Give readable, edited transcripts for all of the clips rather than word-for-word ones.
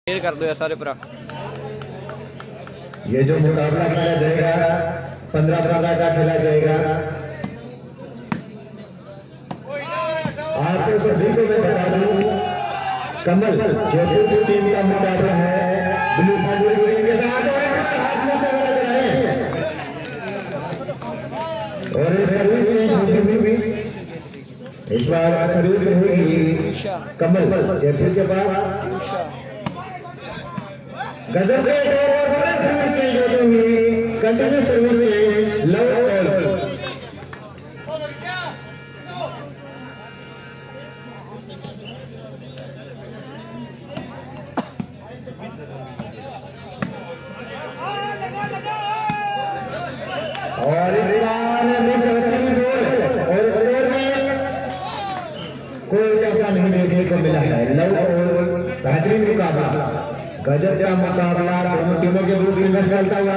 Share कर दो सारे पूरा। ये जो मुकाबला खेला जाएगा 15-15 का खेला जाएगा। आपको सभी को मैं बता दूं, कमल जयपुर की टीम का मुकाबला है ब्लू पांडुरी की टीम के साथ और सर्विस में इस बार सर्विस रहेगी कमल जयपुर के पास। गजब के सर्विस चेंज होती हुई continue service change love all. और इस बार मिस होती हुई गोल और स्कोर में कोई इजाफा नहीं देखने को मिला है। लव ऑल बेहतरीन मुकाबला, गजब का मुकाबला दोनों टीमों के बीच संघर्ष चलता हुआ।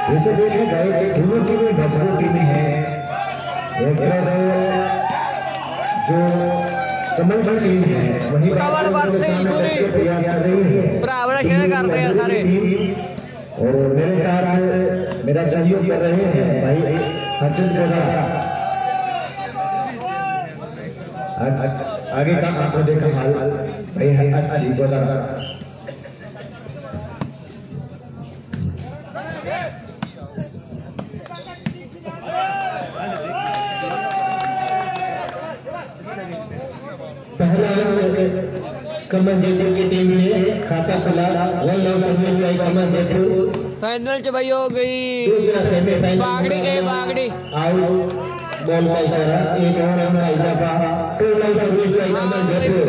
जैसे देखा जाए कि दोनों टीमें मजबूत टीमें हैं। एक तरफ जो कमल की टीम है वही प्रयास कर रही है और मेरे साथ मेरा सहयोग कर रहे हैं भाई अर्जुन कोदा। आगे का आपको देखा हाल भाई है अच्छी कोदा। पहला कमल जयपुर की टीम ने खाता खुला 1 lakh service by Kamal Jaipur. Final च भाई हो गई बागड़ी के बागड़ी आउट बॉल का इशारा, एक और रन का इजाफा 2 लाख सर्विस बाई कमल जयपुर।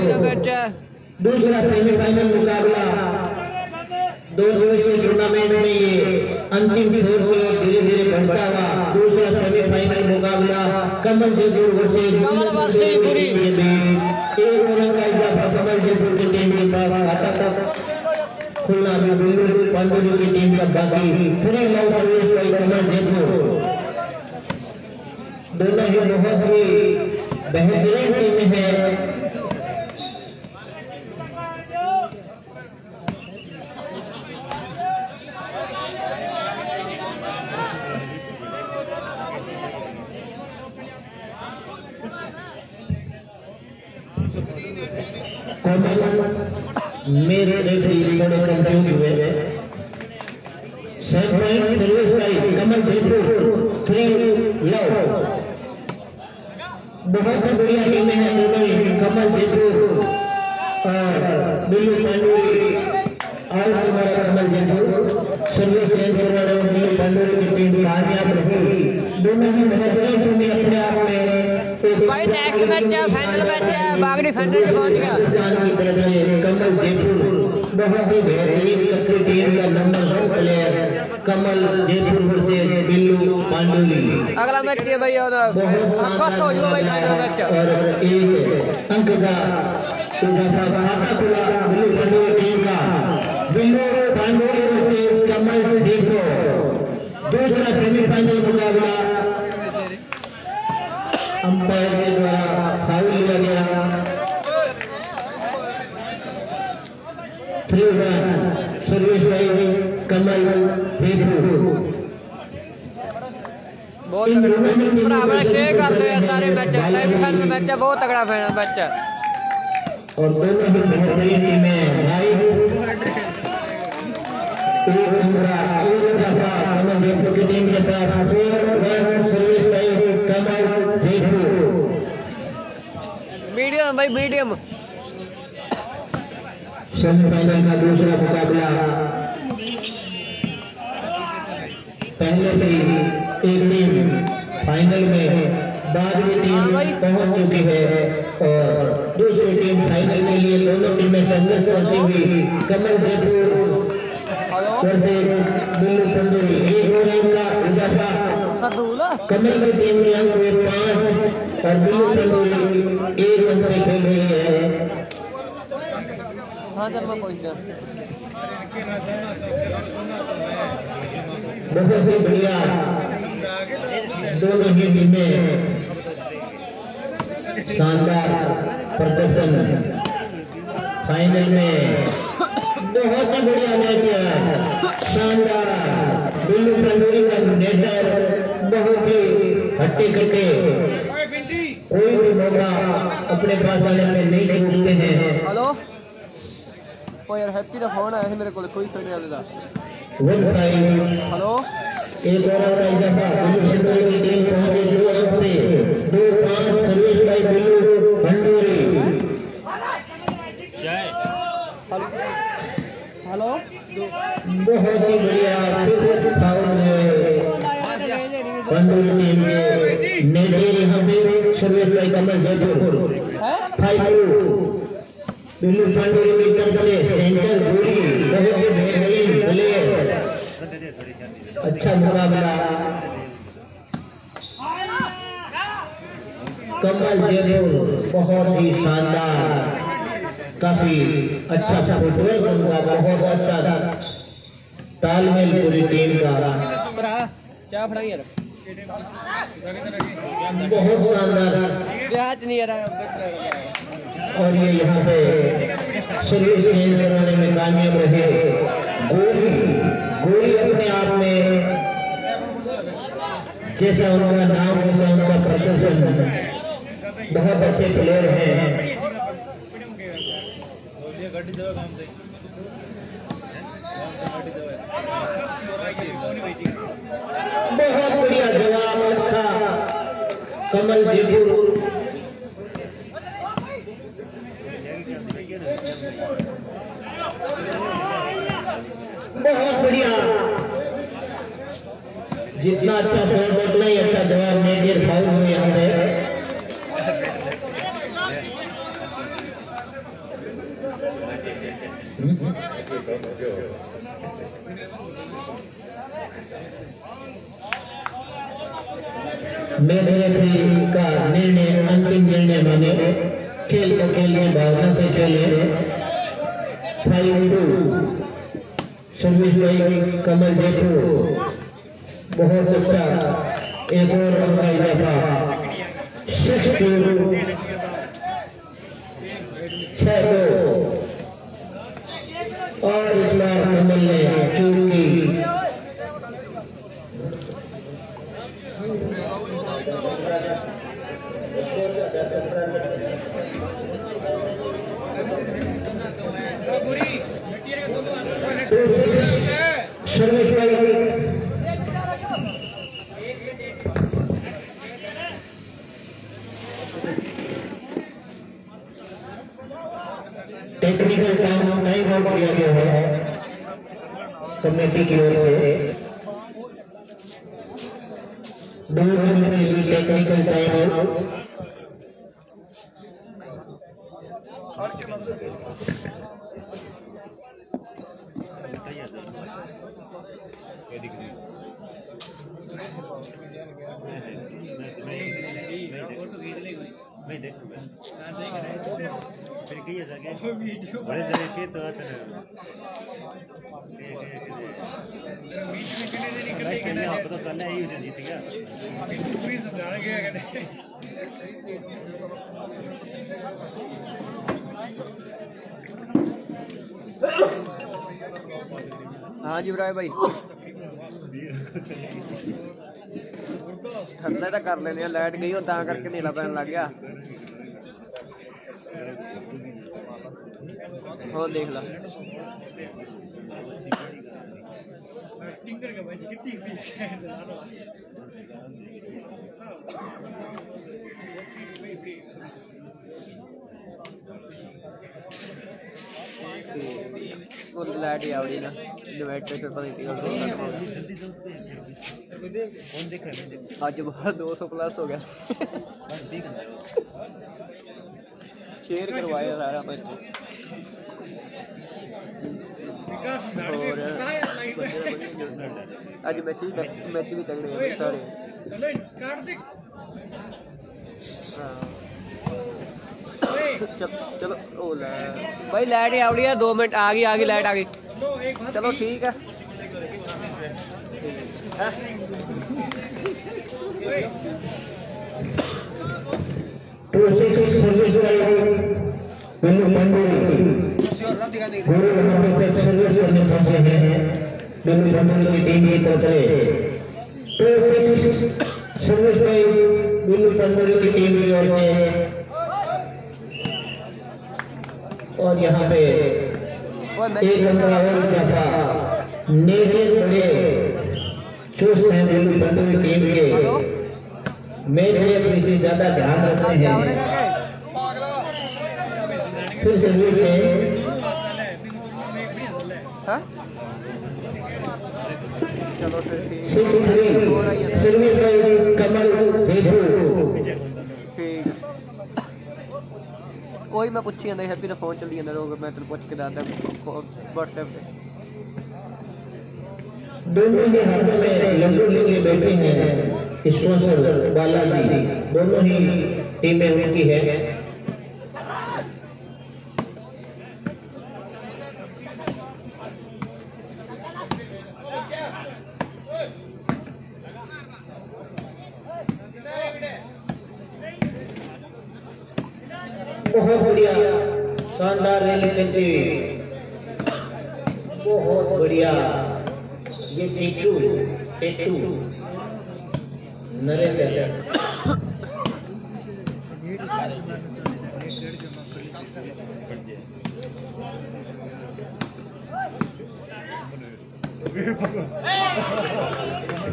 दूसरा सेमीफाइनल मुकाबला 2 दिवसीय टूर्नामेंट में ये अंतिम छोर की ओर धीरे धीरे बढ़ता हुआ दूसरा सेमीफाइनल मुकाबला कमल जयपुर वर्सेस गुरी के बीच। एक और रन का इजाफा कमल जयपुर की टीम के पास आता था। खुलना भी बिल्लू पांडुरी की टीम का बाकी 3 लाख सर्विस बाई कमल जयपुर। दोनों ही बहुत ही बेहतरीन टीमें हैं। मेरे रेफरी थोड़े कंफ्यूज हुए। 7 point service by Kamal Jaipur 3 love. बहुत ही बढ़िया टीमें हैं दोनों ही, कमल जयपुर और बिल्लू पांडुरी। और तुम्हारा कमल जयपुर सर्विस चेंज करवा रहे बिल्लू पांडुरी की टीम कामयाब रही। दोनों ही बेहतरीन टीमें अपने आप में। भाई नेक्स्ट मैच है, फाइनल मैच है, बागड़ी फाइनल में पहुंच गया। राजस्थान की तरफ से कमल जयपुर बहुत ही बेहतरीन कच्ची टीम का नंबर 2 प्लेयर कमल जयपुर वर्सेस बिल्लू पांडुरी। अगला मैच है भाई और फर्स्ट हो जाओ भाई फाइनल मैच। और 1 अंक का इजाफा खाता खुला बिल्लू पांडुरी टीम का। बिल्लू पांडुरी वर्सेस कमल जयपुर दूसरा सेमीफाइनल मुकाबला अंपायर के द्वारा फाउल लिया गया। 3 रन सर्विस बाई कमल जयपुर। बहुत बराबर शेयर करते हैं सारे मैच, सेमीफाइनल मैच है, बहुत तगड़ा फाइनल मैच है और दोनों भी बेहतरीन टीमें भाई। एक दफा कमल जयपुर की टीम के पास 4 run service by Kamal Jaipur. Medium भाई मीडियम। सेमीफाइनल का दूसरा मुकाबला पहले से ही एक टीम फाइनल में, बाद की टीम पहुंच चुकी है और दूसरी टीम फाइनल के लिए दोनों टीमें संघर्ष करती हुई कमल जयपुर वर्सेस बिल्लू पांडुरी। एक और अंक का इजाफा कमल की टीम के अंक हुए 5 और बिल्लू पांडुरी 1 अंक पे खेल रही है। बहुत ही बढ़िया दोनों ही टीमें शानदार प्रदर्शन फाइनल में बहुत ही बढ़िया मैच है, शानदार। बिल्लू पंडोरी का नेटर बहुत ही हट्टे कट्टे, कोई भी मौका अपने पास आने में नहीं छूटते हैं। हेलो ओ यार हैप्पी का फोन आया है मेरे को, कोई सुनने वाला। 1-5 हेलो एक और का इजाफा, बिल्लू पंडोरी की टीम पहुंचे 2 अंक पे, 2-5 service by Billu Pandori. Hello बहुत ही बढ़िया फाउल है पंडोरी टीम के नेटेर, यहाँ पे सर्विस बाय कमल जयपुर। 5-2 बिल्लू पंडोरी की तरफ से सेंटर गोली, बहुत ही बेहतरीन प्लेयर, अच्छा मुकाबला। कमल जयपुर बहुत ही शानदार, काफी अच्छा फुटबॉल उनका, बहुत अच्छा तालमेल पूरी टीम का, क्या फड़ा यार, बहुत शानदार। ब्याज नहीं आ रहा। और ये यहाँ पे सर्विस चेंज कराने में कामयाब रहे। गोरी अपने आप में जैसा उनका नाम वैसा उनका प्रदर्शन, बहुत अच्छे प्लेयर हैं। बहुत बढ़िया जवाब अच्छा कमल जयपुर। बहुत बढ़िया, जितना अच्छा शॉट उतना ही अच्छा जवाब। नेटियर फाउल हुए यहाँ पे। मेरे का निर्णय अंतिम निर्णय माने, खेल को खेल की भावना से खेले। 5-2 सर्विस बाय कमल जयपुर, बहुत अच्छा। एक और अंक का इजाफा, 6-2 और इस बार कमल ने चूक की। Service by technical time out किया गया है कमेटी की ओर से। 2 मिनट के लिए टेक्निकल टाइम आउट। मैं देखूंगा फिर कही वीडियो बड़े जगह के तो आते हैं पता चल रहा है ये जीत गया पूरी समझाना गया। हाँ जी ब्राय भाई, ठंडा तो कर लेने, लाइट गई हो ता करके नीला पैन लग गया। हो देख ला लाइट ही आवड़ी ना इन्वर्टर पे पता आज बहुत 200 प्लस हो गया। शेयर करवाया सारा मैं आज मैच भी तगड़े हैं सारे। चलो ओ भाई लाइट ही आवड़ी है, 2 मिनट आ गई लाइट आ गई। चलो ठीक है। सर्विस बंडल की टीम की तरफ से 2-6 सर्विस भाई बिल्लू पंडोरी की टीम की ओर से। और यहाँ पे एक अंतरा और जापा नेटिव बड़े चुस्त हैं बिल्लू पंडोरी टीम के। मैच में किसी ज्यादा ध्यान रखते हैं। फिर सर्विस है चलो फिर 6-3 सर्विस बाय कमल जयपुर। ठीक कोई मैं पूछी नहीं हैप्पी दा फोन चली जांदा रोग मैं तेरे पूछ के दादा व्हाट्सएप पे। दोनों के हाथों में लड्डू लेके बैठे हैं स्पॉन्सर बालाजी। दोनों ही टीमें उनकी है। बहुत बढ़िया शानदार रैली चलती हुई, बहुत बढ़िया। ये टेटू नरेंद्र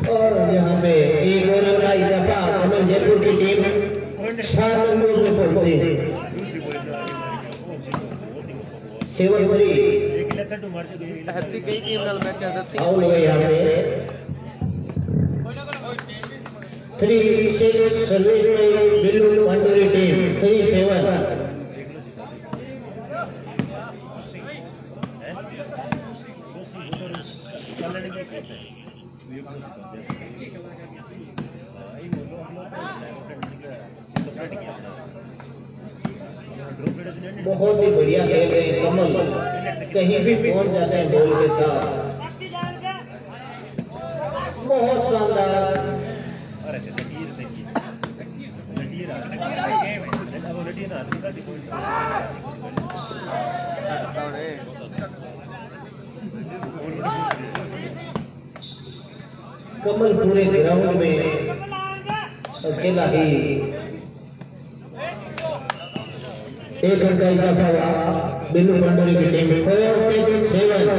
और यहाँ पे एक और का इजाफा कमल जयपुर की टीम 7 नंबर में पहुंची। 7-3 हैप्पी कई टीम नाल मैच चल रहा आउट हो गए यहाँ पे। 3-6 सर्विस में बिल्लू पंडोरी टीम 3-7। बहुत ही बढ़िया खेल रहे हैं कमल, कहीं भी पहुंच जाते हैं बॉल के साथ। बहुत शानदार। कमल पूरे ग्राउंड में अकेला ही एक घंटा इजाफा हुआ बिल्लू पंडोरी की टीम 4-7।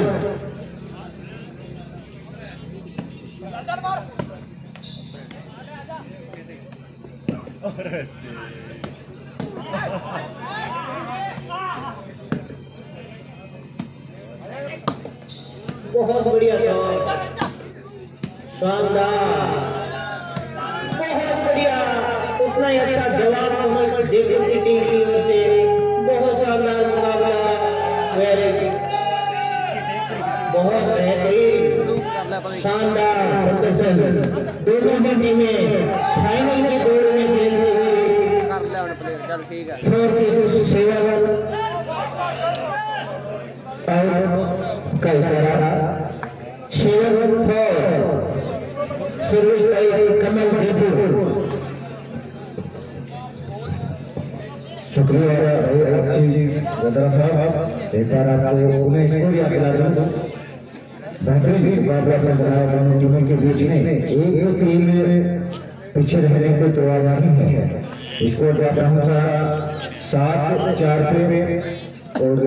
बहुत बढ़िया शॉट, शानदार, बहुत बढ़िया। उतना ही अच्छा जवाब कमल जयपुर की टीम की ओर से। बहुत शानदार मुकाबला, बहुत बेहतरीन शानदार प्रदर्शन। दोनों की टीमें फाइनल की दौड़ में खेलते हुए 4-7 का इशारा 7-4 सर्विस बाय कमल जयपुर। शुक्रिया गदरा साहब। एक बार आपको उन्हें स्कोर याद दिला दूं। बेहतरीन मुकाबला चल रहा है दोनों टीमों के बीच में। एक टीम पीछे रहने को तैयार नहीं है। स्कोर जा पहुंचा 7-4 पे और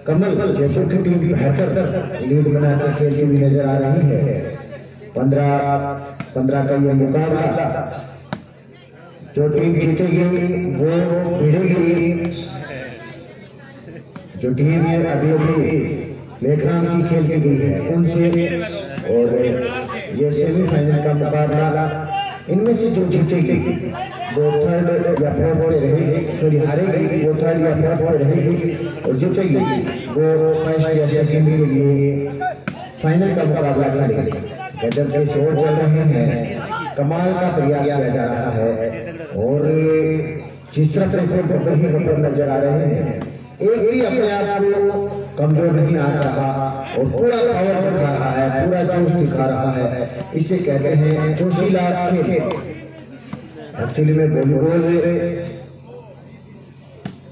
कमल जयपुर की टीम बेहतर लीड बनाकर खेलती हुई नजर आ रही है। 15 का ये मुकाबला, जो टीम जीतेगी वो भिड़ेगी। जो टीम अभी लेखराम की खेल की गई है उनसे, और ये सेमीफाइनल का मुकाबला इनमें से जो जीतेगी वो थर्ड या फोर्थ पे रहेगी, सॉरी हारेगी वो थर्ड या फोर्थ पे रहेगी, और जीतेगी वो फर्स्ट या सेकंड के लिए फाइनल का मुकाबला करेगी। गजब के शोर चल रहे हैं, कमाल का प्रयास किया जा रहा है, और जिस तरह देखो गब्बर ही गब्बर नजर आ रहे हैं। एक भी अपने आप को कमजोर नहीं आ रहा और पूरा पावर दिखा रहा है, पूरा जोश दिखा रहा है। इसे कहते हैं जोशीला खेल। एक्चुअली में वॉलीबॉल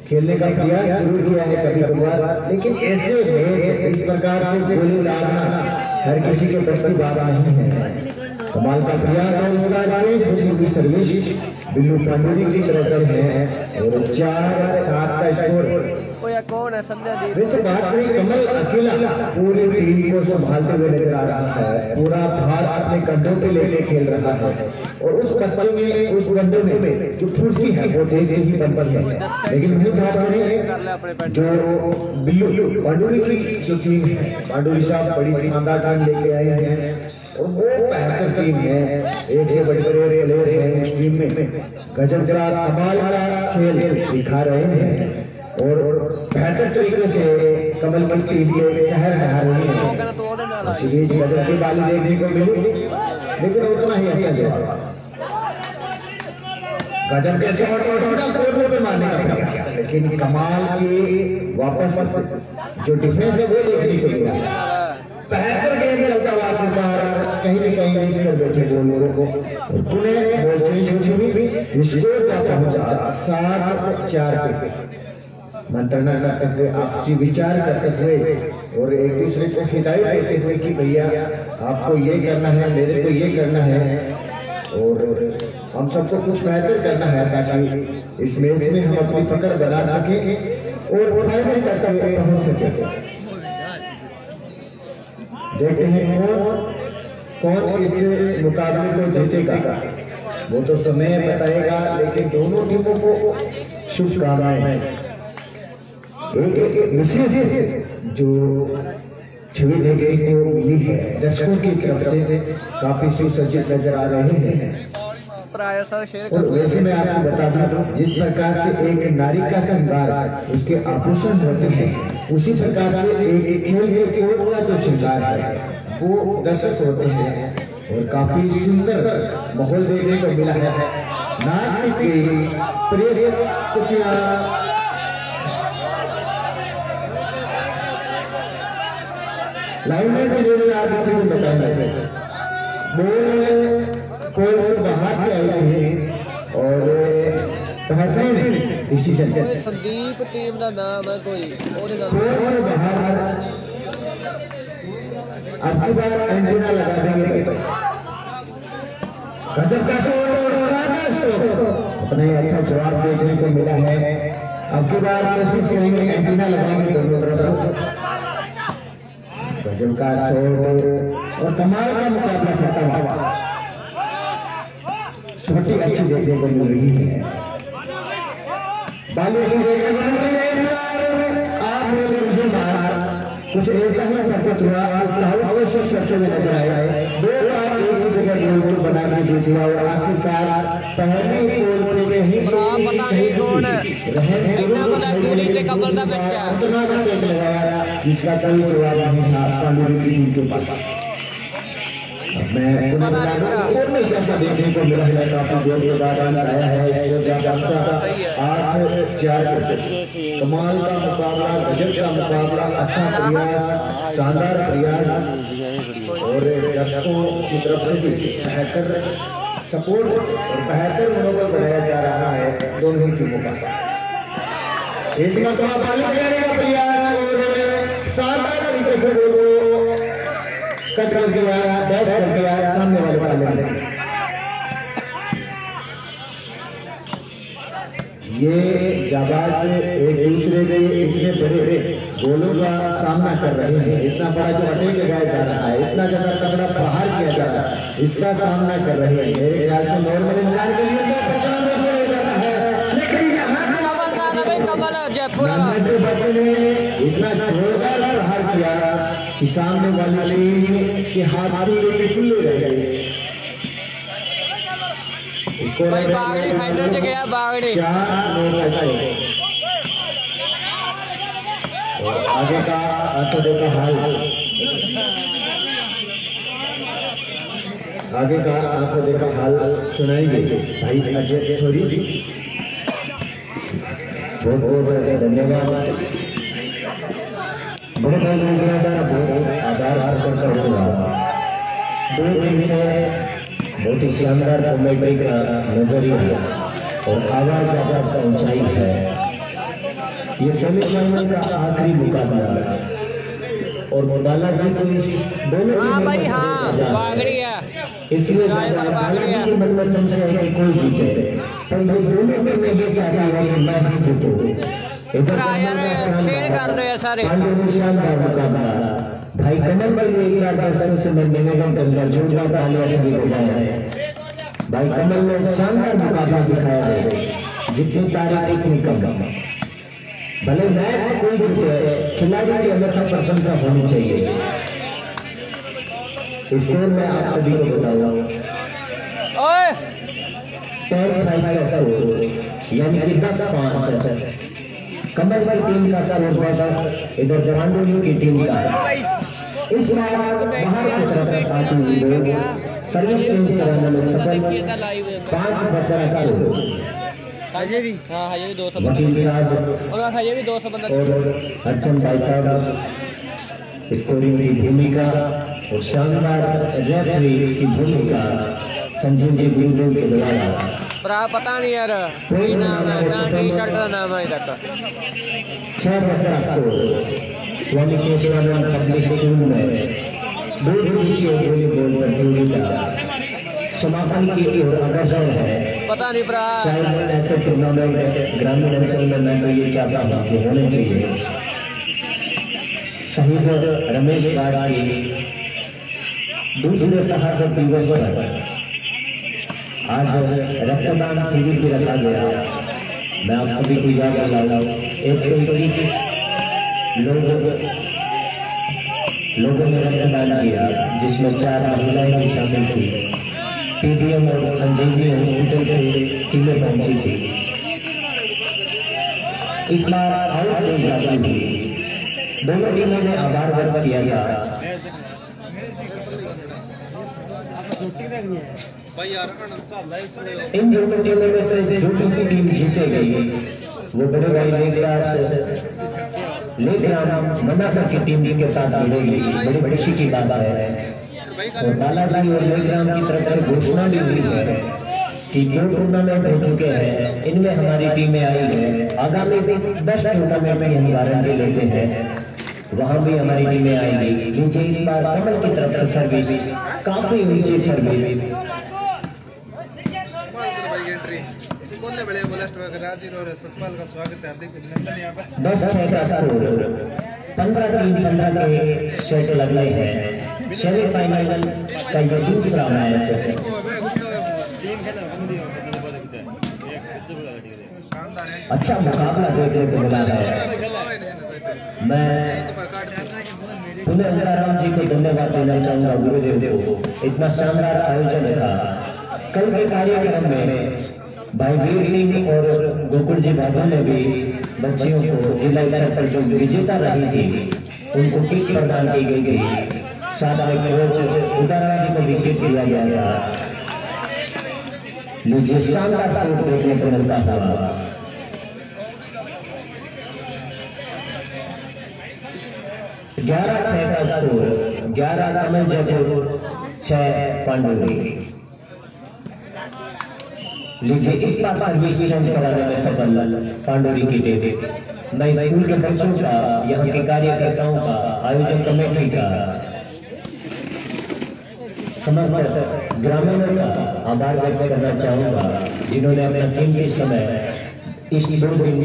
खेलने का प्रयास जरूर किया है कभी कभार, लेकिन ऐसे मैच इस प्रकार से गोली लागना हर किसी के बस की बात नहीं है। कमाल का प्रयास और उसका चेंज होती हुई सर्विस बिल्लू पांडुरी की तरफ से है और 4-7 का स्कोर। कौन है संजय जी? वैसे बात करें, कमल अकेला पूरी टीम को संभालते हुए नजर आ रहा है, पूरा भार अपने कंधों पे लेके खेल रहा है और उस बच्चे में, उस बंदे में जो फुर्ती है वो देखते ही बनती है। लेकिन वही बात करें जो बिल्लू पांडुरी की जो टीम है, पांडुरी साहब बड़ी शानदार टीम लेके आए हैं और वो बेहतर टीम है, एक से बड़े बड़े प्लेयर हैं उस टीम में, गजब का कमाल का खेल दिखा रहे हैं और बेहतर तरीके से कमल की टीम के कहर ढहा रही है। सीरीज गजब की बाली देखने को मिली, लेकिन उतना ही अच्छा जवाब। गजब के शॉट पे मारने का प्रयास, लेकिन कमाल की वापस जो डिफेंस है वो देखने को मिला। बेहतर गेम चलता हुआ कहीं न कहीं मिस कर बैठे गोल को, पुनः बॉल चेंज होती हुई स्कोर क्या पहुंचा 7-4 पे। मंत्रणा करते हुए, आपसी विचार करते हुए और एक दूसरे को हिदायत देते हुए कि भैया आपको ये करना है, मेरे को ये करना है और हम सबको कुछ बेहतर करना है ताकि इस मैच में हम अपनी पकड़ बना सके और फाइनल तक पहुंच सके। देखते हैं कौन इस मुकाबले को जीतेगा, वो तो समय बताएगा, लेकिन दोनों टीमों को शुभकामनाएं। एक विशेष जो छवि देखने को मिली है दर्शकों की तरफ से, काफी सुसज्जित नजर आ रहे हैं। और वैसे मैं आपको बता दूं, जिस प्रकार से एक नारी का श्रृंगार उसके आभूषण होते हैं, उसी प्रकार से एक खेल के कोर्ट का जो श्रृंगार है वो दर्शक होते हैं और काफी सुंदर माहौल देखने को मिला है। नाच के लाइन में चले आप इसी को बताएंगे। बॉल कोल से बाहर से आई थी और बेहतरीन डिसीजन। संदीप टीम का नाम है कोई कोल से बाहर अब की बार एंटीना लगा देंगे। गजब का उतना ही अच्छा जवाब देखने को मिला है। अब की बार कोशिश करेंगे, एंटीना लगाएंगे दोनों तरफ। गजब का शॉट और कमाल का मुकाबला चलता हुआ, छोटी अच्छी देखने को मिल रही है। बाली अच्छी देखने को मिल रही है। आप मुझे बाहर कुछ ऐसा ही प्रकट हुआ, इसका आवश्यक करते हुए नजर आए। 2 बार एक ही जगह गोल को बना के जीत हुआ और आखिरकार पहले गोल पे ही जिसका कोई जवाब नहीं था पांडुरी की टीम के पास। अब मैं पुनः बता दूं, स्कोर में इजाफा देखने को मिला है, काफी गोल के बाद अंक आया है। स्कोर क्या बनता था 8-4। कमाल का मुकाबला, गजब का मुकाबला, अच्छा प्रयास, शानदार प्रयास और दर्शकों की तरफ से भी बेहतर सपोर्ट और बेहतर मनोबल बढ़ाया जा रहा है दोनों ही टीमों का। इस मरतबा पाली बजाने का प्रयास और शानदार तरीके से गोल को कट कर दिया, बैस कर दिया सामने वाले पाले में। ये जाबाज एक दूसरे के इतने बड़े गोलों का सामना कर रहे हैं, इतना बड़ा जो अटैक लगाया जा रहा है, इतना ज्यादा तगड़ा प्रहार किया जा रहा है, इसका सामना कर रहे हैं। मेरे ख्याल से नॉर्मल इंसान के लिए तो 95 में हो जाता है, लेकिन यहाँ बच्चे ने इतना जोरदार प्रहार किया कि सामने वाली टीम के हाथ खुले रह गए। और आगे का आंखों का हाल, आगे का आंखों देखा हाल सुनाएंगे भाई अजय थोड़ी। बहुत बहुत धन्यवाद, बहुत आभार करता हूँ। 2 दिन से बहुत ही शानदार कमेटी का नजरिया और आवाज आप पहुंचाई है। ये सेमीफाइनल का आखिरी मुकाबला और बालाजी को दोनों हाँ भाई हाँ बागड़ी है, इसलिए बालाजी के मन में संशय है कि कोई जीते, पर वो दोनों में ये चाहता है कि मैं ही जीतूं। इधर शेयर कर रहे हैं सारे शानदार मुकाबला। भाई कमल भाई ने एक बार दर्शकों से मैं निवेदन करूंगा जोरदार तालियां भी बजाया है। भाई कमल ने शानदार मुकाबला दिखाया है, जितनी तारीफ उतनी कम। भले मैच कोई जीते, खिलाड़ी की हमेशा प्रशंसा होनी चाहिए। स्कोर में आप सभी को बताऊंगा 10-5 कैसा हो, यानी कि 10-5 कमल भाई टीम का सर और 10 इधर पांडुली की टीम का। इस बार बाहर की तरफ आते हुए लोग सर्विस चेंज कराने में सफल 5 बस ऐसा हो। ये भी हाँ ये भी 200 वकील साहब और हाँ ये भी 200 बंदा और अर्चन भाई साहब स्कोरिंग की भूमिका और शानदार रेफरी की भूमिका संजीव जी गुरुदेव के द्वारा। पता नहीं यार कोई नाम है ना, टी शर्ट का नाम है इधर का। 6 बस स्कोर स्वामी केशवानंद पब्लिक स्कूल में 2 दिवसीय वॉलीबॉल प्रतियोगिता समापन की ओर अग्रसर है। पता नहीं प्रा शायद ऐसे टूर्नामेंट ग्रामीण अंचल में मैं तो ये चाहता हूँ कि होने चाहिए। शहीद रमेश बारा की दूसरे शहादत दिवस पर आज रक्तदान शिविर भी रखा गया। मैं आप सभी को याद दिलाऊं 121 लोगों ने रक्तदान किया, जिसमें 4 महिलाएं भी शामिल थी। पीडीएम और संजीवनी हॉस्पिटल से टीमें पहुंची थी। इस बार आउट टीम ज्यादा हुई, दोनों टीमों ने आभार व्यक्त किया था। इन दोनों टीमों में से जो भी टीम जीतेगी वो बड़े भाई लेकराम मनासर की टीम के साथ जुड़ेगी। बड़ी खुशी की बात है। और बालाजी और लेकराम की तरफ से घोषणा भी हुई है कि 2 टूर्नामेंट हो चुके हैं, इनमें हमारी टीमें आई है। आगामी 10 टूर्नामेंट में हम गारंटी लेते हैं, वहां भी हमारी टीमें आएंगी। लीजिए इस बार कमल की तरफ से सर्विस, काफी ऊंची सर्विस। 10-6 का स्कोर 15-3-15 के सेट लगने हैं। सेमीफाइनल का ये दूसरा मैच है। अच्छा मुकाबला देखने को मिला है। मैं पुनः अंकाराम जी को धन्यवाद देना चाहूंगा, गुरुदेव को इतना शानदार आयोजन था। कल के कार्यक्रम में भाई वीर सिंह और गोकुल जी बाबू ने भी बच्चियों को जिला स्तर पर जो विजेता रही थी उनको किट प्रदान की गई थी। साथ में कोच उदाराम जी को भी किट दिया गया था। लीजिए शानदार शॉट देखने को मिलता था। ग्यारह 6 का स्कोर, 11 कमल जयपुर, 6 पांडुली। लीजिए इस बार सर्विस चेंज कराने में सफल पांडुली की टीम। मैं स्कूल के बच्चों का, यहाँ के कार्यकर्ताओं का, आयोजक कमेटी का, समस्त ग्रामीणों का आभार व्यक्त करना चाहूंगा, जिन्होंने अपना कीमती समय इस 2 दिन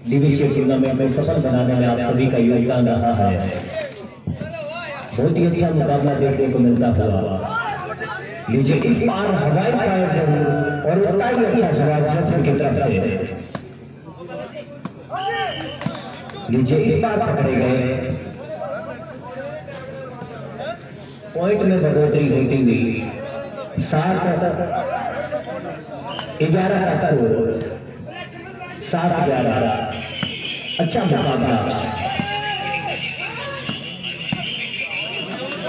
दिवसीय टूर्नामेंट में सफल बनाने में आप सभी का योगदान रहा है। बहुत ही अच्छा मुकाबला देखने को मिलता हुआ। लीजिए इस बार हवाई फायर जरूर और उतना ही अच्छा जवाब जयपुर की तरफ से। लीजिए इस बार पकड़े गए, पॉइंट में बढ़ोतरी होती हुई 7-11 का स्कोर, 7-11। अच्छा मुकाबला।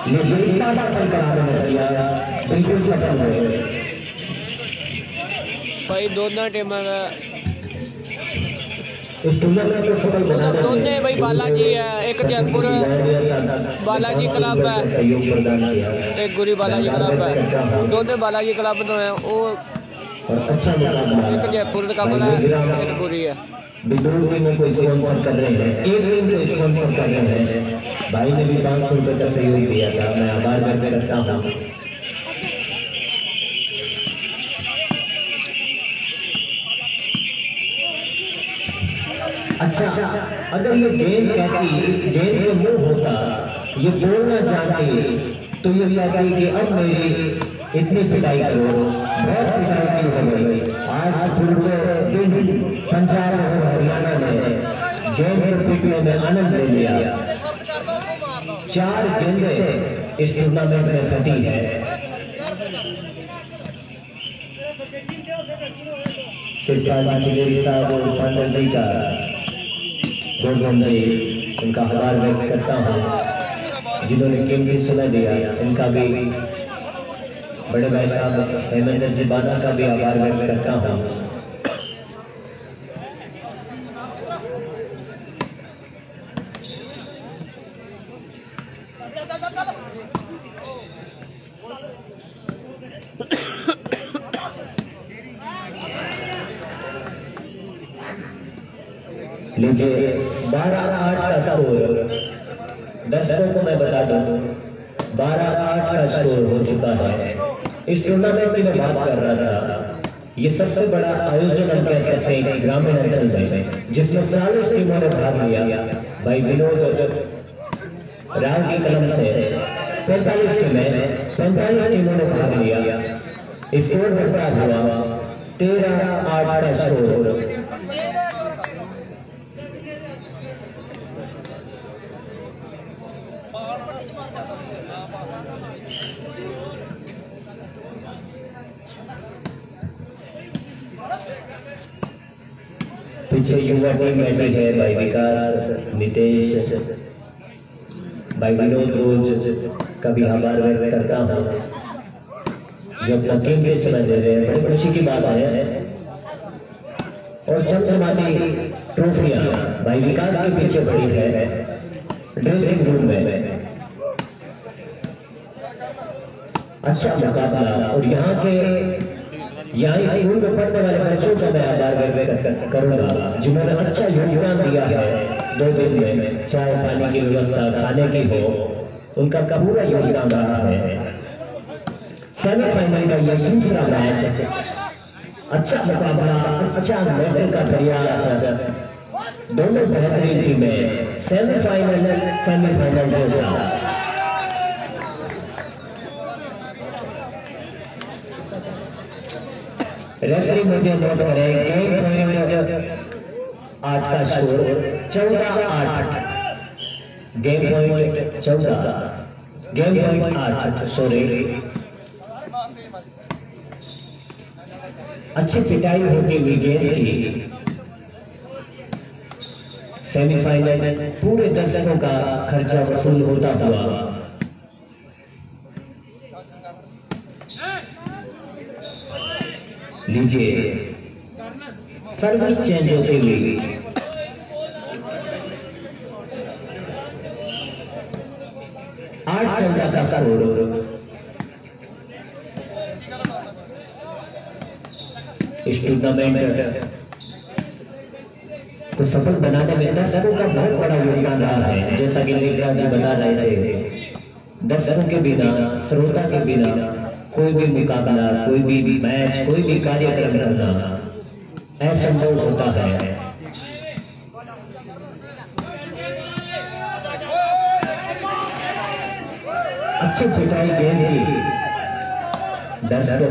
लीजिए इस बार सफल कराने में भैया बिल्कुल सफल हुए भाई। दोनों टीम इस टूर्नामेंट को सफल बनाने दोनों भाई बालाजी है, एक जयपुर बालाजी क्लब है, सहयोग प्रदान किया। एक गुरी बालाजी क्लब है। दोनों बालाजी क्लब तो है वो, और अच्छा मुकाबला। एक जयपुर का बना है, एक गुरी है। विद्रोह टीमों को स्पॉन्सर कर रहे हैं, एक टीम को स्पॉन्सर कर रहे हैं, भाई ने भी 500 रुपये का सहयोग दिया था, मैं आभार व्यक्त करता हूँ। अच्छा, अगर ये गेंद कहती, इस गेंद के मुंह होता, ये बोलना चाहती तो ये कहती कि अब मेरी इतनी पिटाई करो, बहुत पिटाई की हो गई। आज पूरे दिन पंजाब और हरियाणा ने गेंद को पीटने में आनंद ले लिया। 4 गेंदें इस टूर्नामेंट में फटी है। सिस्तानी खिलेरी साहब और पांडल जी का गोवर्धन जी, उनका आभार व्यक्त करता हूँ जिन्होंने कीमती समय दिया। उनका भी बड़े भाई साहब हेमेंद्र जी बाना का भी आभार व्यक्त करता हूँ। लीजिए 12-8 का स्कोर, दर्शकों को मैं बता दूं 12-8 का स्कोर हो चुका है। इस टूर्नामेंट की मैं बात कर रहा था, ये सबसे बड़ा आयोजन हम कह सकते हैं इस ग्रामीण अंचल में, जिसमें 40 टीमों ने भाग लिया। भाई विनोद राव की कलम से 45 टीमों ने भाग लिया। स्कोर बर्बाद हुआ 13-8 का स्कोर। पीछे युवा टीम बैठी है, भाई विकास, नितेश, भाई विनोद रोज का भी आभार व्यक्त करता हूँ जो अपना कीमती समय दे रहे हैं। बड़ी खुशी की बात है। और चमचमाती ट्रॉफियां भाई विकास के पीछे पड़ी है ड्रेसिंग रूम में। अच्छा मुकाबला, और यहाँ स्कूल में पढ़ने वाले बच्चों का मैं आभार व्यक्त करूंगा जिन्होंने अच्छा योगदान दिया है। 2 दिन में चाय पानी की व्यवस्था खाने की हो, उनका पूरा योगदान रहा है। सेमीफाइनल का यह दूसरा मैच है। अच्छा मुकाबला, अच्छा लड़ने का प्रयास, दोनों बेहतरीन टीमें। सेमीफाइनल जैसा। रेफरी मुझे नोट करें, गेम पॉइंट 8 का score 14-8। Game point 14, game point 8, sorry. अच्छी पिटाई होती हुई गेंद की। सेमीफाइनल पूरे दर्शकों का खर्चा वसूल होता हुआ। लीजिए सर्विस चेंज होती हुई। आठ 14 का स्कोर। इस टूर्नामेंट को सफल बनाने में दर्शकों का बहुत बड़ा योगदान रहा है। जैसा कि लेखराज जी बता रहे थे, दर्शकों के बिना, श्रोता के बिना कोई भी मुकाबला, कोई भी मैच, कोई भी कार्यक्रम करना असंभव होता है। अच्छी पिटाई गेंद की। दर्शक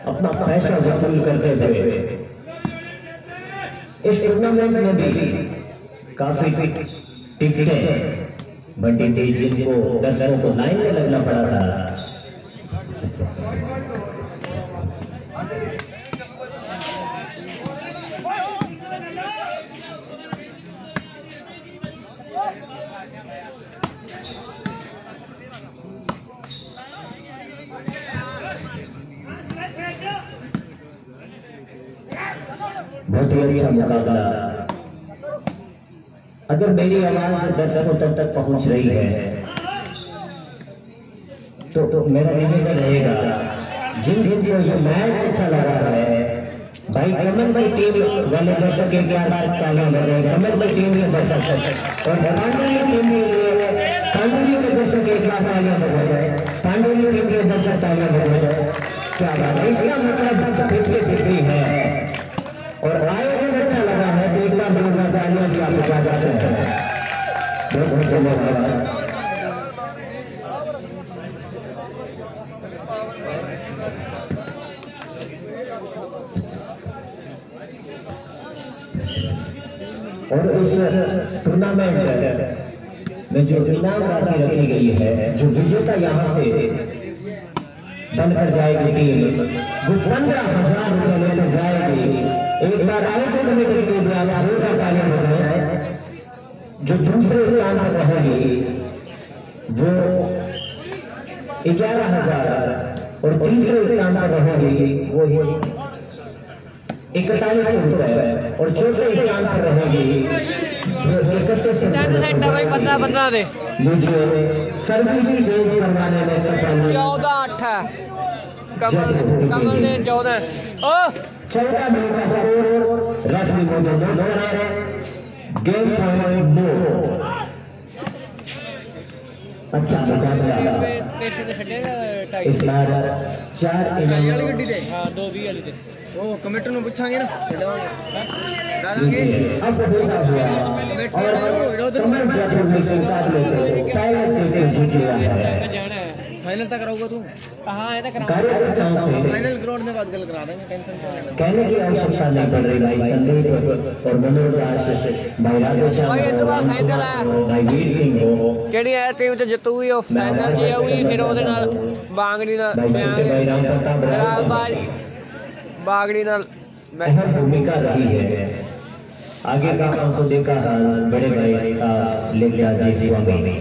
अपना पैसा वसूल करते हुए इस टूर्नामेंट में भी काफी टिकटें बंटी थी जिनको दर्शकों को लाइन में लगना पड़ा था। बहुत ही अच्छा मुकाबला। अगर मेरी आवाज दर्शकों तक पहुंच रही है तो मेरा निवेदन रहेगा, जिन को ये मैच अच्छा लगा है भाई कमल की टीम वाले दर्शक एक बार तालियां बजाएं, कमल की टीम के दर्शक और पांडुली टीम के लिए पांडुली के दर्शक एक बार तालियां बजाएं, पांडुली टीम के दर्शक तालियां बजाएं। क्या बात है, इसका मतलब 50-50 है और आयोजन अच्छा लगा है तो एक बार जोरदार तालियां भी आप बजा सकते हैं। बहुत बहुत धन्यवाद। और इस टूर्नामेंट में जो इनाम राशि रखी गई है, जो विजेता यहाँ से बनकर जाएगी टीम, वो 15,000 रुपये लेकर जाएगी। एक बार आयोजन कमेटी के लिए आप जोरदार तालियां बजाएं। जो दूसरे स्थान पर रहेगी वो 11,000 और तीसरे स्थान पर रहेगी वो 41,000 रुपए और चौथे स्थान पर रहेगी 15 दे लीजिए। सर्विस चेंज करवाने में सफल 14-8 कमल ने 14 मिनट का स्कोर रेफरी मौजूद है। Game point 2। अच्छा मुकाबला इस बार 4 इनाम। ਉਹ ਕਮੇਟੀ ਨੂੰ ਪੁੱਛਾਂਗੇ ਨਾ अब होता हुआ और कमल जयपुर में से मुकाबले को पहले से जीत लिया है। फाइनल तक रहोगे तू? हाँ ये तक कार्यकर्ताओं से फाइनल ग्राउंड में बात गल करा देंगे, टेंशन नहीं। कहने की आवश्यकता नहीं पड़ रही भाई संदीप और मनोज दास, भाई राधेश्याम, भाई वीर सिंह हो ਕਿਹੜੀ ਹੈ ਟੀਮ ਚ ਜਿੱਤੂਗੀ ਉਹ ਫਾਈਨਲ ਜੇ ਆਊਗੀ ਫਿਰ ਉਹਦੇ ਨਾਲ ਬਾਗੜੀ ਨਾਲ भाई छोटे भाई राम प्रताप बागड़ी नाल अहम भूमिका रही है। आगे का हमको देखा हाल बड़े भाई का लेकर जी स्वामी।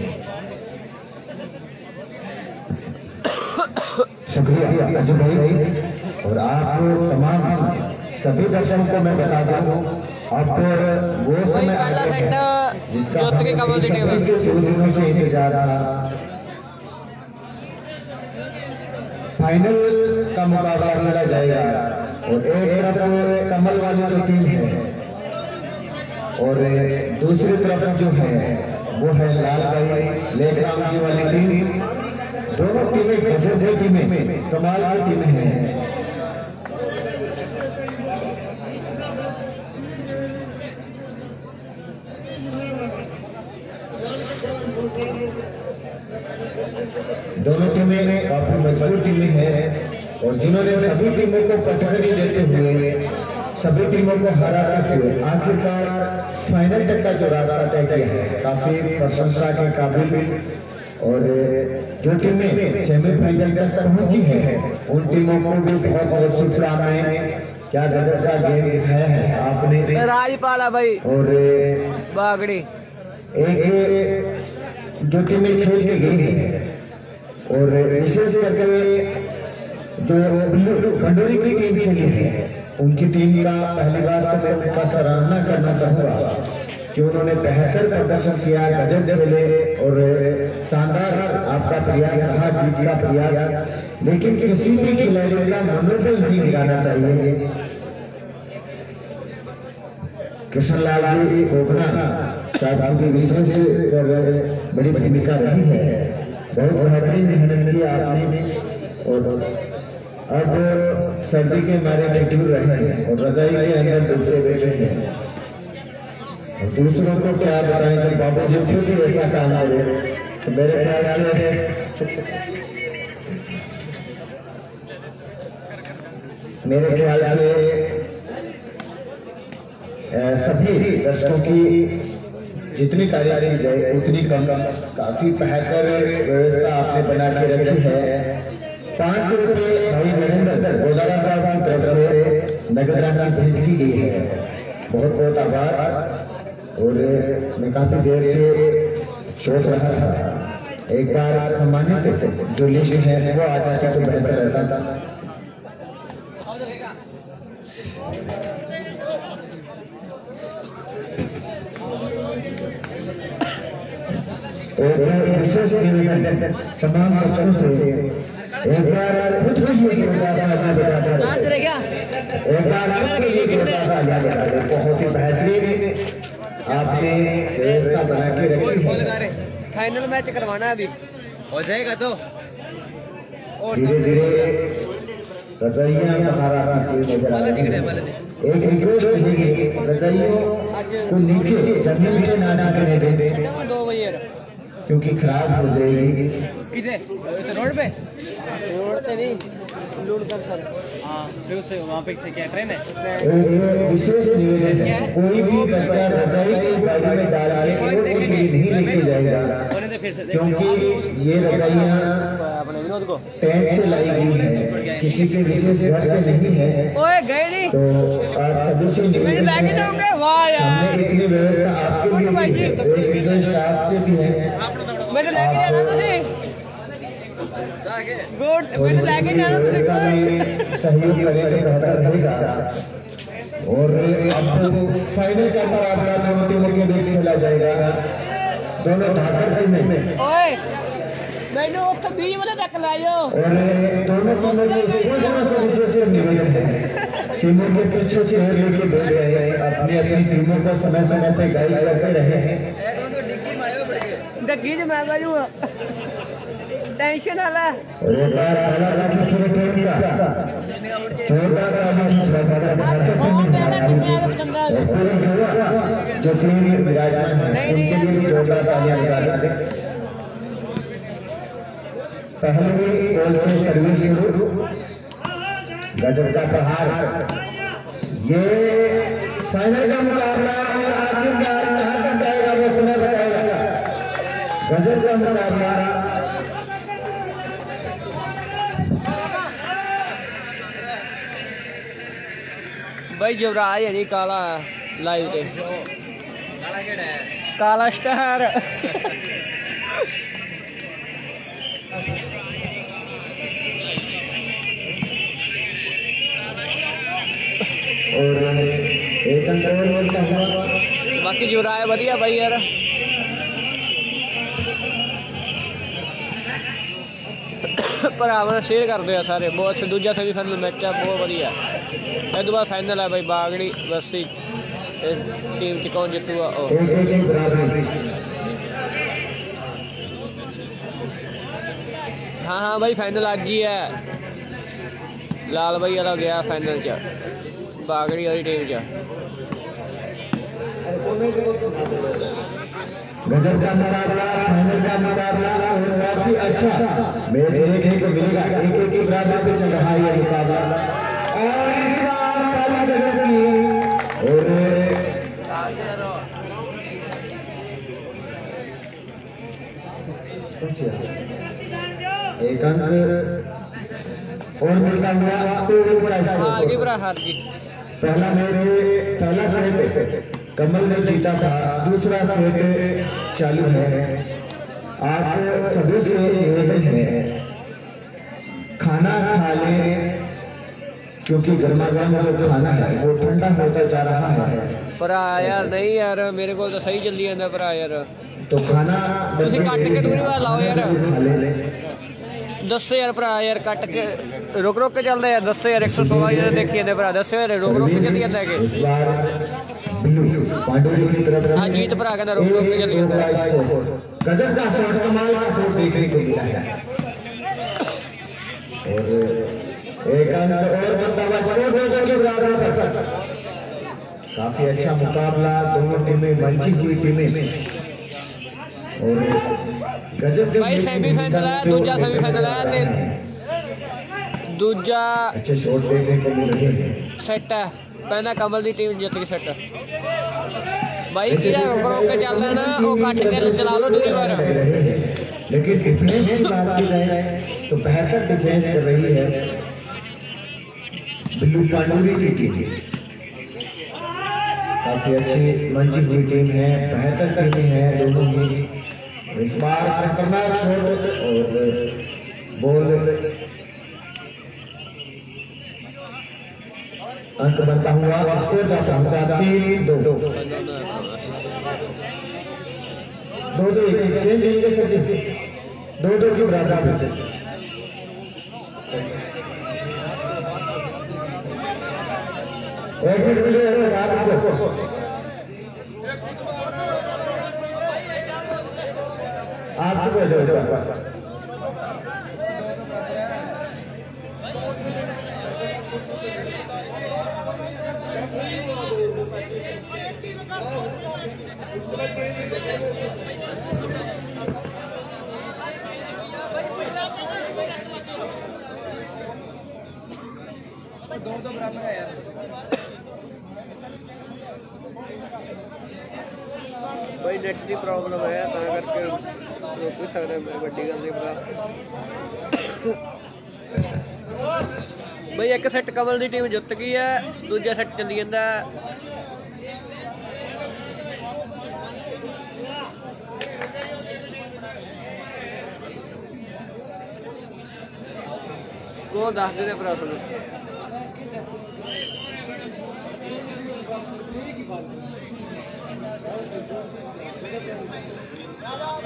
शुक्रिया अजय भाई। और आप तमाम सभी दर्शकों को मैं बता दूं, अब वो समय आ गया है जिसका 2 दिनों से इंतजार था। फाइनल का मुकाबला खेला जाएगा और एक तरफ कमल वाली जो टीम है और दूसरी तरफ जो है वो है लाल भाई लेखराम जी वाली टीम। दोनों टीमें गजब की टीमें, कमाल की टीमें हैं। दोनों टीमें काफी मजबूत टीमें हैं और जिन्होंने सभी टीमों को कटघरे देते हुए, सभी टीमों को हराते हुए आखिरकार फाइनल तक का जो रास्ता तय किया है, काफी प्रशंसा के काबिल। और जो टीमें सेमीफाइनल तक पहुंची है उन टीमों को भी बहुत बहुत शुभकामनाएं। क्या गजब का गेम दिखाया है आपने राजपाला भाई और बागड़ी। एक जो टीमें खेल के गई है और विशेष करके जो भंडोरी की टीम खेली है उनकी टीम का पहली बार तो मैं उनका सराहना करना चाहूंगा कि उन्होंने बेहतर प्रदर्शन किया, गजब खेले और शानदार आपका प्रयास रहा, जीत का प्रयास। लेकिन किसी भी खिलाड़ी का मनोबल नहीं गिराना चाहिए। कृष्णलाल जी कोकना साहब की विशेष बड़ी भूमिका रही है, बहुत बेहतरीन मेहनत की आपने। और अब सर्दी के मारे ठिठुर रहे हैं और रजाई के अंदर डूबते बैठे हैं और दूसरों को क्या बताएं। जब बाबू जी खुद ही ऐसा काम करे तो मेरे ख्याल से सभी दर्शकों की जितनी तारीफ की जाए उतनी कम। काफी बेहतर व्यवस्था आपने बना के रखी है। 500 रुपये भाई नरेंद्र गोदारा साहब की तरफ से नगद राशि भेंट की गई है, बहुत बहुत आभार। और मैं काफी देर से सोच रहा था एक बार सम्मानित जो लिस्ट है वो आ जाती तो बेहतर रहता। एक विशेष निवेदन तमाम दर्शकों से एक बार खुद को ये चार्ज रह गया। एक बार बहुत ही बेहतरीन आपने व्यवस्था बना के रखी है। फाइनल मैच करवाना है अभी, हो जाएगा तो धीरे धीरे रजाइयाँ बाहर आती हुई नजर आ रही है। एक रिक्वेस्ट रहेगी, रजाइयों को नीचे जमीन पे ना रखने दें 2 बजे क्योंकि खराब हो जाएगी। किधर रोड पे? रोड पे नहीं, लूट कर सर। हाँ फिर उससे वहाँ पे से क्या ट्रेन है? एक विशेष निवेदन है, कोई भी बच्चा रजाई को गाड़ी में डाल के नहीं लेके जाएगा क्योंकि ये रजाइयाँ टेंट से लाई गई है, किसी के विशेष घर से नहीं है। ओए गए नहीं तो आप सभी से निवेदन है, हमने इतनी व्यवस्था आपके लिए की है, एक स्टाफ से भी है। मैंने लेके जाना तुझे गुड, मैंने लेके जाना तुझे सहयोग करें तो बेहतर रहेगा। और अब फाइनल का मुकाबला दोनों टीमों के बीच खेला जाएगा। दोनों धाकर टीमें ओए मैंने उत्थे 20 बजे तक लायो। और दोनों टीमों के विशेष निवेदन है, टीमों के पीछे चेयर लेके बैठ गए, अपनी अपनी टीमों को समय समय पे गाइड करते रहे। डग्गी च मैं बाजू टेंशन वाला और एक बार पहला चक्कर पूरे टीम का जोरदार ताली से स्वागत है। जो टीम विराजमान है उनके लिए भी जोरदार तालियां बजा दें। पहले गोल से सर्विस शुरू, गजब का प्रहार। ये फाइनल का मुकाबला आखिरकार कहां तक जाएगा वो समय बताएगा। गजब का मुकाबला। भाई युवराज है जी काला लाइव पे, काला स्टार और एक अंदर बोलता हुआ बाकी युवराज बढ़िया भाई यार। भरावां शेयर करते हैं सारे बहुत से। दूजा सेमीफाइनल मैच है बहुत बढ़िया। इस बाद फाइनल है भाई बागड़ी बस्ती टीम च कौन जितूगा। हाँ हाँ भाई फाइनल आज ही है। लाल भाई वाला गया फाइनल च बागड़ी वाली टीम च। गजब का मुकाबला, फाइनल का मुकाबला और काफी अच्छा मैच देखने को मिलेगा। एक एक के बराबर पे चल रहा है ये मुकाबला। और इस बार पहली गजब की और एक अंक और मिलता हुआ तो हार गई। पहला मैच पहला सेट कमल ने जीता था, दूसरा सेट चालू है। आप सभी से निवेदन है खाना खा लें क्योंकि गर्मा गर्म जो खाना है वो ठंडा होता जा रहा है। पर यार नहीं यार मेरे को तो सही जल्दी आंदा पर यार तो खाना कट के दूरी बार लाओ यार। खा ले 10,000 भरा यार कट के रुक रुक के चल रहे हैं। 10,000 116 जने देखिए ने भरा 10,000 रुक रुक के चली जाता है। इस बार पांडुरी की तरफ से हाँ जीत भरा कहना रुक रुक के चली जाता है। गजब का शॉट, कमाल का शॉट देखने को मिला है। और एक अंक और बनता हुआ के बराबर पर काफी अच्छा मुकाबला, दोनों टीमें मंची हुई टीमें। और गजब भाई सेमीफाइनल है, दूजा सेमीफाइनल है, दूजा अच्छे शॉट देखने को मिल रहे हैं। सेट है पहला कमल की टीम जीत गई सेट। भाई क्या रोक के चल रहा ना वो काट के चला लो दूरी बार। लेकिन डिफेंस की बात की जाए तो बेहतर डिफेंस कर रही है बिल्लू पांडुरी की टीम। काफी अच्छी मंची हुई टीम है, बेहतर टीमें हैं दोनों ही। इस बार खतरनाक शॉट और बॉल अंक बनता हुआ स्कोर जा पहुंचा 3-2। 2-2 एक चेंज होंगे सर जी, 2-2 के बराबर। एक मिनट मुझे आपको दो बराबर है यार। भाई नेट की प्रॉब्लम है करके रोक भी सकते मैं बड़ी गल नहीं पता। भाई एक सैट कमल की टीम जित गई है, दूजा सैट चली जाता स्कोर दस देने भरा तुम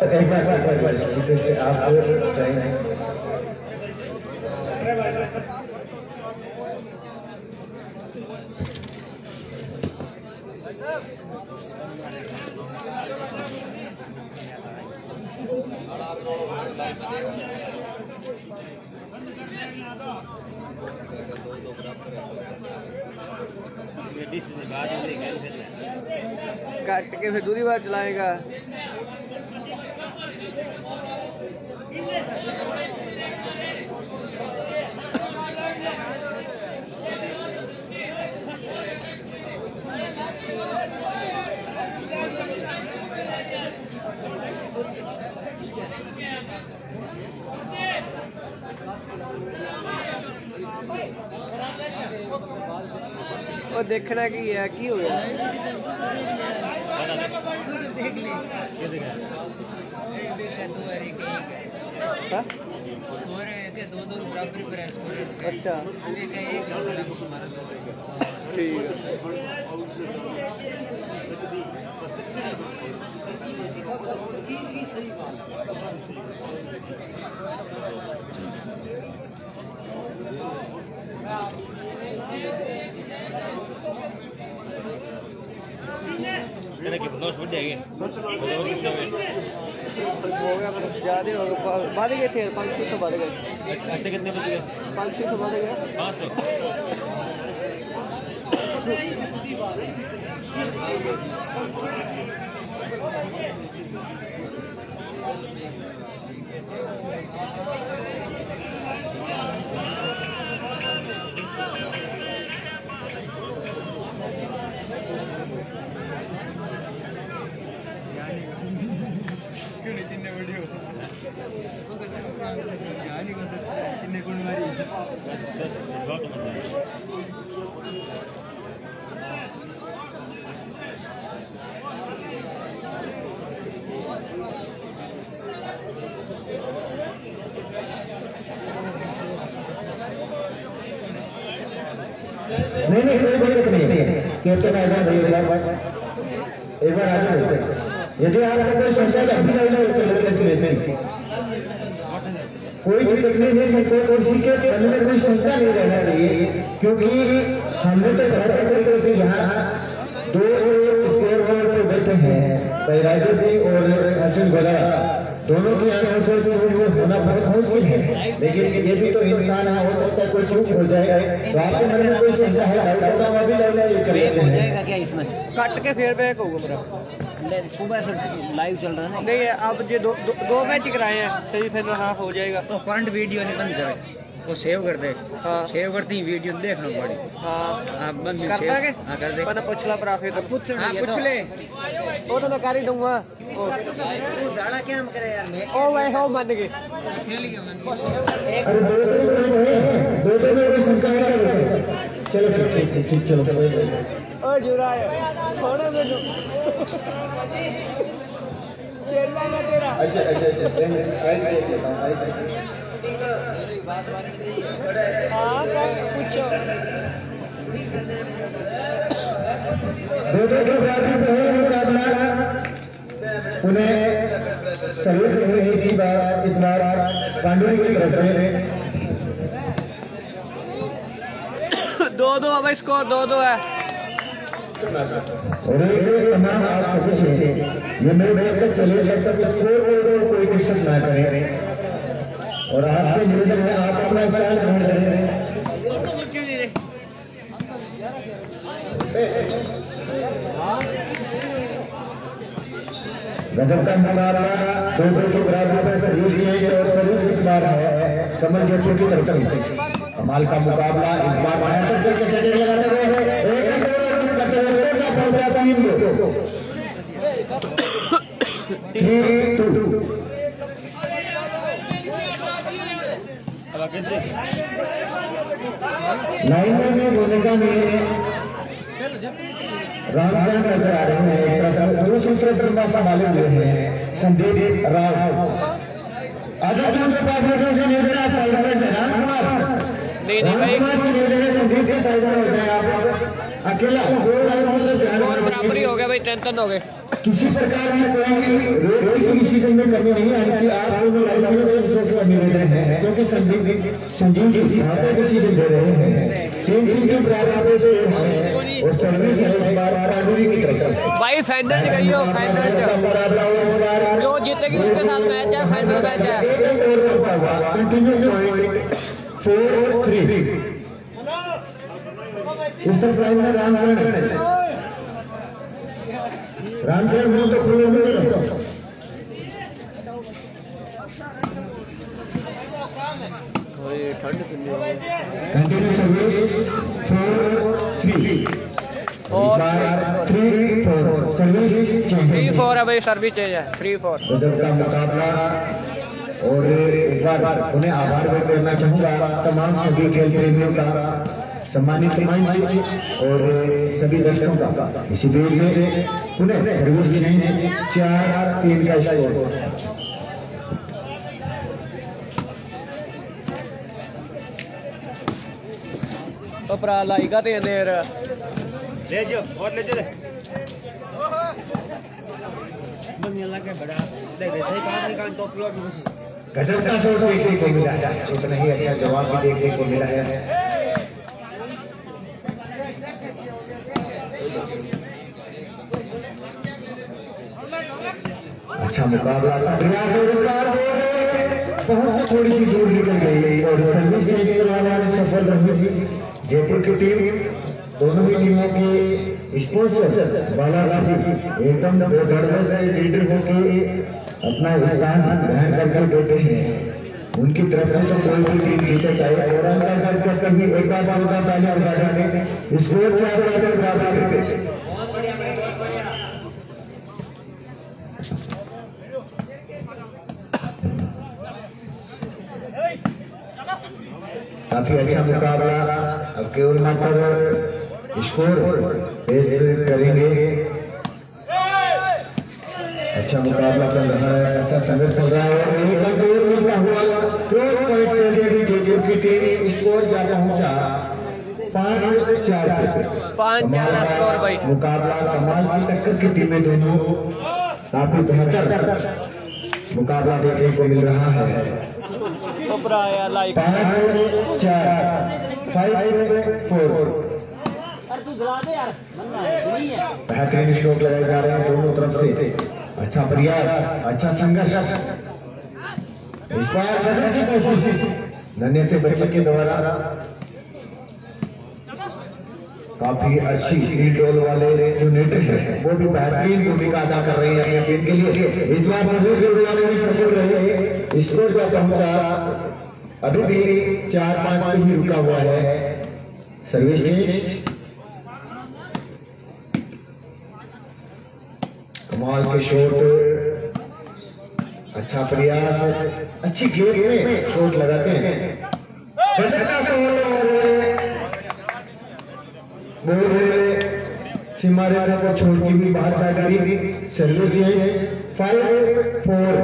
एक बार आप चाहिए कट के फिर दूसरी बार चलाएगा। और देखना की है की हो गया दो बराबर पर स्कोर। अच्छा ठीक हो गया मतलब ज्यादा हो गया बढ़ गए थे 500 बढ़ गए। कितने बज गए? 500 बढ़ गए 500। नहीं कोई दिक्कत नहीं है। कैप्टन ऐसा भाई एक बार आ जाओ। यदि आपको कोई शंका है अभी लाई लो कोई दिक्कत नहीं है। संतोष किसी के मन में कोई शंका नहीं रहना चाहिए, क्योंकि हमने तो बेहतर तरीके से यहाँ दो स्कोर बोर्ड पे बैठे हैं भाई राजेश जी और अर्जुन गोला, दोनों की आंखों से चूक होना बहुत मुश्किल है, लेकिन ये भी तो इंसान है, हो सकता है कोई चूक हो जाए। तो आपके मन में कोई शंका है डाउट है तो हम अभी लाइव कर लेते हैं। जाएगा क्या इसमें? कट के फिर बैक होगा पूरा। सुबह से लाइव चल रहा है ना? नहीं अब जो दो मैच कराए हैं सेमीफाइनल हाँ हो जाएगा। तो करंट वीडियो नहीं बंद कर, वो सेव कर दे। हाँ सेव करते ही वीडियो देख लो बड़ी। हाँ बंद कर दागे। हाँ कर दे। मैंने पूछ ला पर फिर तो पूछ ले वो तो मैं कर ही दूंगा। तू ज़्यादा क्या हम करे यार? मैं ओ भाई हो मान गए। खेल गया मन। अरे दो में कोई शंका है क्या बच्चा? चलो ठीक चलो। ओ जुड़ा है सोने में चेला ना तेरा। अच्छा हाँ पूछो। दो के बराबर पे है मुकाबला। उन्हें सर्विस इस बार पांडुरी की तरफ से 2-2 है भाई, स्कोर 2-2 है। और एक तमाम आप सभी से ये मैच जब तक चले तब तक स्कोर को कोई डिस्टर्ब ना करें और आपसे निवेदन है आप अपना स्टाइल ग्रहण करें। गजब का मुकाबला 2-2 के बराबर पर सर्विस चेंज और सर्विस इस बार है कमल जयपुर की तरफ से। कमाल का मुकाबला इस बार भयंकर करके सेटिंग लगाते हुए एक करते हुए पहुंचा 3-2 3-2 लाइन में भूमिका में रामचंद्र नजर आ रहे हैं, एक तरफ दूसरी तरफ जिम्मा संभाले हुए हैं संदीप राव। आदित्य के पास साइड में रामकुमार संदीप से साइड में हो जाए आप अकेला बराबरी हो गया भाई, 10-10 हो गए। किसी प्रकार में कोई डिसीजन में कमी नहीं आनी चाहिए। आप दोनों लाइनों से विशेष निवेदन है क्योंकि संजीव जी बेहतर डिसीजन दे रहे हैं। टीम के बराबर से और सर्विस है इस बार पांडुरी की तरफ से भाई फाइनल गई हो, फाइनल मुकाबला और इस बार जो जीतेगी उसके साथ मैच है, फाइनल मैच है। कंटिन्यू पॉइंट 4-3 इस तरफ लाइन में रामचंद्र तो खुले में कंटिन्यू सर्विस 4-3 और 3-4 सर्विस 3-4 है भाई, सर्विस चेंज है 3-4। गजब का मुकाबला और एक बार उन्हें आभार व्यक्त करना चाहूंगा तमाम सभी खेल प्रेमियों का, सम्मानित मंच और सभी दर्शकों का। इसी बीच पुनः सर्विस चेंज 4-3 का स्कोर। उपरा लाइगा ते देर ले जो और ले जो बंगला लगे बड़ा देख सही काम नहीं काम टॉप फ्लोर में घुसी। गजब का शॉट देखने को मिला है, उतना ही अच्छा जवाब भी देखने को मिला है। अच्छा मुकाबला, अच्छा प्रयास बहुत से थोड़ी सी दूर निकल गई और सर्विस चेंज करवाने में सफल रही जयपुर की टीम। दोनों ही टीमों के स्पॉन्सर बालाजी एकदम धड़ल्ले से लीडर होकर अपना स्थान ग्रहण करके बैठे हैं। उनकी तरफ से तो कोई भी टीम जीते चाहे और अंदर करके भी एक बार पहले बता दें स्कोर 4 बराबर करके काफी अच्छा मुकाबला। अब केवल मात्र स्कोर पेश करेंगे। अच्छा मुकाबला चल रहा है, अच्छा संघर्ष चल रहा है और एक गोल मिलता हुआ क्रॉस पॉइंट पे जयपुर की टीम स्कोर जा पहुंचा 5-4 स्कोर भाई। मुकाबला कमाल की टक्कर की टीमें दोनों, काफी बेहतर मुकाबला देखने को मिल रहा है। 5-4 बेहतरीन स्ट्रोक लगाए जा रहे हैं दोनों तरफ से। अच्छा प्रयास, अच्छा संघर्ष, इस बार गजब की कोशिश नन्हे से बच्चे के द्वारा। काफी अच्छी लीड रोल वाले जो नेटर हैं वो भी बेहतरीन भूमिका अदा कर रही है अपने टीम के लिए। इस बार प्रवेश वाले भी सफल रहे, स्कोर का पहुंचा अभी भी 4-5 पे ही रुका हुआ है। सर्विस चेंज, कमाल के शॉट, अच्छा प्रयास, अच्छी गेम में शॉट लगाते हैं। गजब का शॉट और सीमा रेखा को छोड़ के भी बाहर जा गिरी। सर्विस चेंज 5-4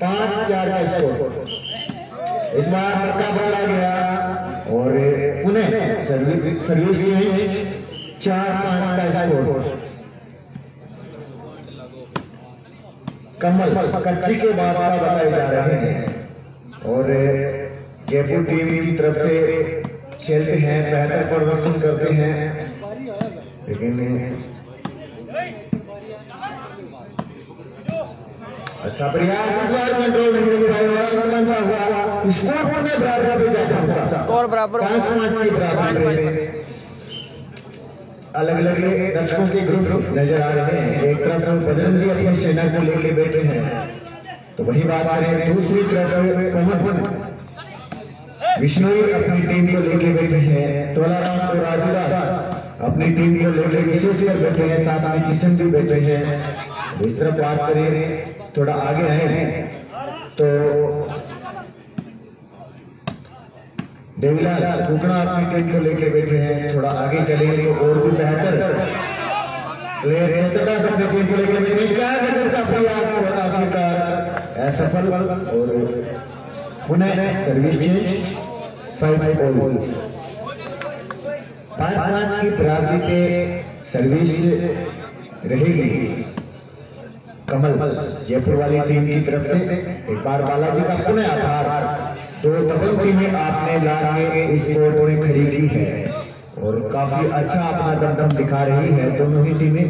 5-4 का स्कोर। इस बार मौका बदला गया और पुनः सर्विस चेंज 4-5 का स्कोर। कमल कच्ची के बादशाह बताए जा रहे हैं और जयपुर टीम की तरफ से खेलते हैं, बेहतर प्रदर्शन करते हैं, लेकिन अच्छा प्रयास इस बार कंट्रोल नहीं हो पाया। स्कोर में बराबर पे जाता है, स्कोर बराबर 5-5 की बराबर। अलग अलग दर्शकों के ग्रुप नजर आ रहे हैं। एक तरफ बजरंग जी अपनी सेना को लेके बैठे हैं, तो वही बात करें दूसरी तरफ पवन विष्णु अपनी टीम को लेके बैठे हैं, तोलाराम और राजूदास अपनी टीम को लेके विशेष कर बैठे हैं, साथ में किशन भी बैठे हैं। इस तरफ बात करें थोड़ा आगे आए तो देवीलाल कुकड़ा अपनी टीम को लेके बैठे हैं, थोड़ा आगे चलेंगे तो और भी बेहतर प्लेयर चेतनदास अपनी टीम को लेके बैठे हैं। क्या गजब का प्रयास और आखिरकार असफल और पुनः सर्विस चेंज 5-5 की बराबरी पे सर्विस रहेगी कमल जयपुर वाली टीम की तरफ से। एक बार बालाजी का पुनः आभार। दो डबल टीमें आपने ला के इस कोर्ट में खड़ी की है और काफी अच्छा अपना दमदम दिखा रही है दोनों ही टीमें।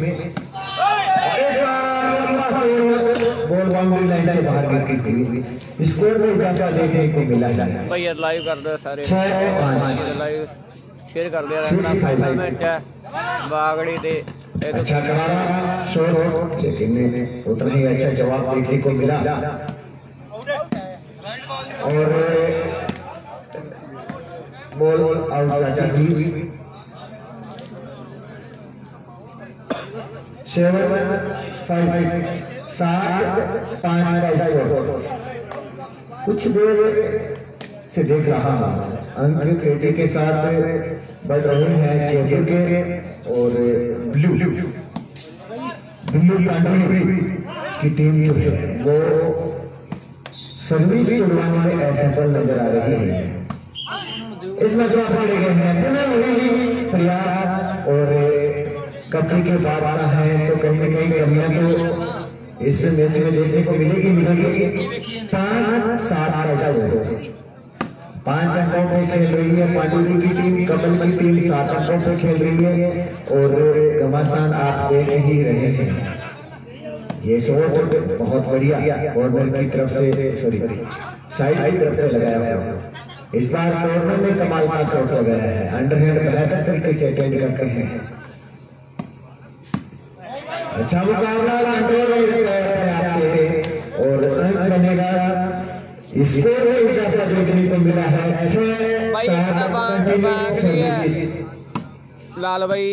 बॉल बाउंड्री लाइन से बाहर निकली हुई, स्कोर में इजाफा देखने को मिला है। भाई लाइव कर दो सारे, 6-5 लाइव शेयर कर दिया मैच है बागड़ी दे। अच्छा करारा शोर, लेकिन उतना ही अच्छा जवाब देखने को मिला और बॉल आउट जाती हुई। 7-5 का स्कोर। कुछ देर से देख रहा हूँ अंक तेजी के साथ बढ़ रहे हैं जयपुर के और ब्लू पांडवी की टीम जो है वो सर्विस तोड़वाने में असफल नजर आ रही है। इसमें जो आप ले गए हैं पुनः वही प्रयास और कच्चे के बादशाह हैं, तो कहीं न कहीं कमियां तो इस मैच में देखने को मिलेगी। 5-7 का स्कोर। 5 अंकों पे खेल रही है पांडुरी की टीम, कमल की टीम 7 अंकों पे खेल रही है और घमासान आप देख ही रहे हैं। ये शॉट बहुत बढ़िया कॉर्नर की तरफ से, सॉरी साइड की तरफ से लगाया हुआ। इस बार कॉर्नर में कमाल का शॉट लगाया है, अंडरहैंड बेहतर तरीके से अटेंड करते हैं। अच्छा मुकाबला कंट्रोल आपके और रन बनेगा, स्कोर में इजाफा देखने को मिला है। 6-7 लाल भाई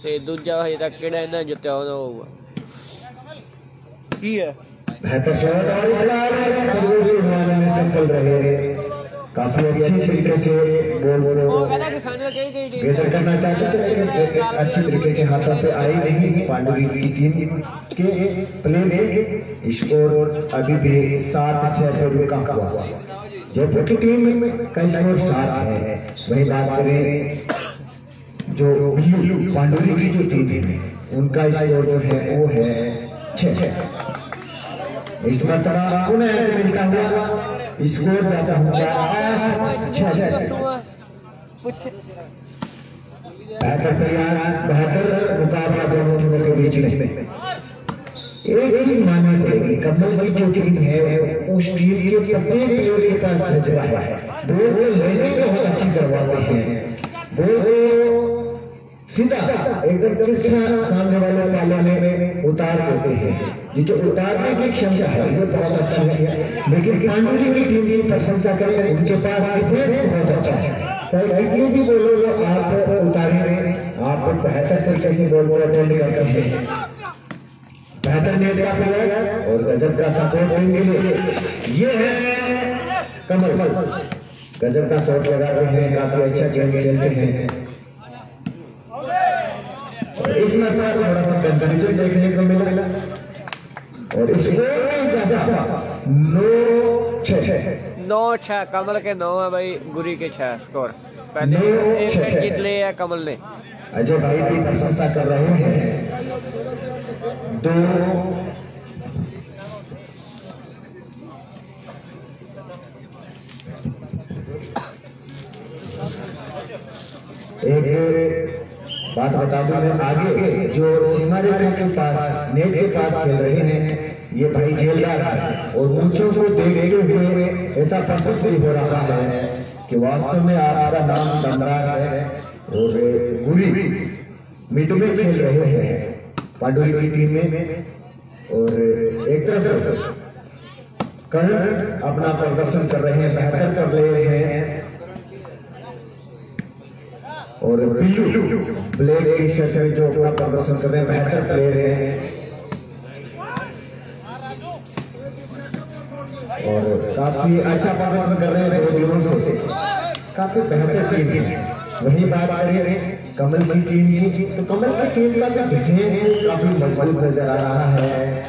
ते दूजा भाई तक केड़ा इन्ना जित्या होगा की है बेहतर शॉट और इस बार सर्विस उड़वाने में सफल रहे। काफी अच्छी तरीके से बॉल को बेहतर करना चाहते थे, लेकिन अच्छी तरीके से हाथों पे आई नहीं पांडुरी की टीम के प्ले में। स्कोर अभी भी 7-6 पर रुका हुआ। जयपुर की टीम का स्कोर 7 है। वही बात करें जो ब्लू पांडुरी की जो टीम है उनका स्कोर जो है वो है 6। इस मरतबा पुनः मिलता हुआ स्कोर जाता हुआ 8-6। बेहतर प्रयास, बेहतर मुकाबला दोनों टीमों के बीच में। एक चीज माननी पड़ेगी, कमल की जो टीम है उस टीम के प्रत्येक प्लेयर के पास जज्बा है। बॉल को लेने बहुत अच्छी करवाते हैं, बॉल को सीधा एकदम तिरछा सामने वाले पाले में उतार देते हैं। ये जो उतारने की क्षमता है ये बहुत अच्छी है। लेकिन पांडुरी की टीम की प्रशंसा करें, उनके पास डिफेंस बहुत अच्छा है। चाहे कितनी भी बोलो वो आप उतारें, आप बेहतर तरीके से बॉल को अटेंड करते हैं। बेहतर नेट का प्लेयर और गजब का सपोर्ट देंगे। ये है कमल, गजब का शॉट लगाते हैं, काफी अच्छा गेम खेलते हैं। इस मरतबा थोड़ा सा कंपैरिजन देखने को मिला और स्कोर में ज्यादा 9-6 कमल के 9 है भाई, गुरी के 6 स्कोर। पहले एक सेट जीत ले है कमल ने। अजय भाई भी प्रशंसा कर रहे हैं। 2 2 एक बात बता दूं मैं, आगे जो सीमा रेखा के पास नेट के पास खेल रहे हैं ये भाई जेलदार है और मूंछों को देखते हुए ऐसा प्रतीत भी हो रहा है कि वास्तव में आपका नाम सम्राट है और गुरी मिड में खेल रहे हैं पांडुरी की टीम में। और एक तरफ कर्ण अपना प्रदर्शन कर रहे हैं, बेहतर प्लेयर हैं और बिल्लू ब्लैक टी शर्ट में जो अपना प्रदर्शन कर रहे हैं बेहतर प्लेयर हैं और काफी अच्छा प्रदर्शन कर रहे हैं 2 दिनों से, काफी बेहतर टीम है। वही बात करें कमल की टीम की तो कमल की टीम का भी डिफेंस काफी मजबूत नजर आ रहा है।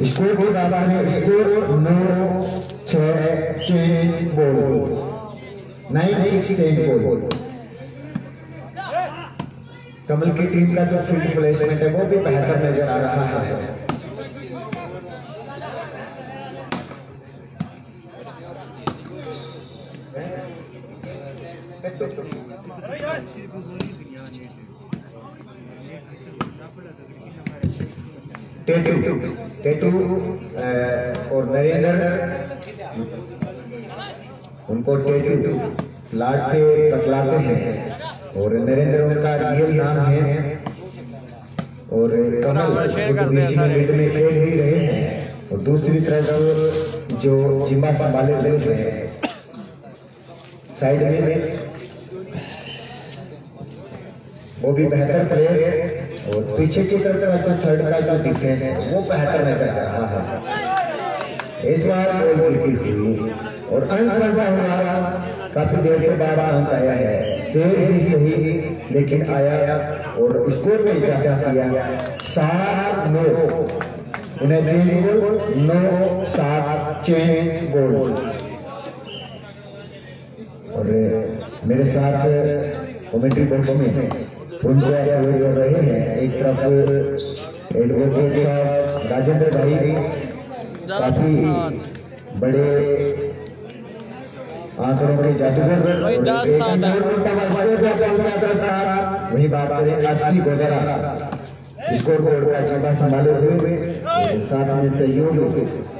स्कोर की बात करें, score 9-6 change ball 9-6 change ball. Kamal की टीम का जो फील्ड प्लेसमेंट है वो भी बेहतर नजर आ रहा है। टेटू और नरेंद्र उनको टेटू लाड से बतलाते हैं और नरेंद्र उनका रियल नाम है और कमल बीच में मिड में खेल ही रहे हैं और दूसरी तरफ जो जिम्बा संभाले हुए हैं साइड में वो भी बेहतर प्लेयर और पीछे की तरफ का जो थर्ड का जो डिफेंस है वो बेहतर नजर आ रहा है। इस बार बॉल उल्टी हुई और अंक बनता हुआ काफी देर के बाद अंक आया है, देर भी सही लेकिन आया और स्कोर में इजाफा किया 7-9 उन्हें चेंज गोल 9-7 चेंज गोल। और मेरे साथ कमेंट्री बॉक्स में उनको सहयोग कर रहे हैं, एक तरफ एडवोकेट साहब राजेंद्र भाई काफी बड़े आंकड़ों के जादूगर, वही बात करें आदसी गोदरा स्कोर बोर्ड का झंडा संभाले हुए साथ में सहयोग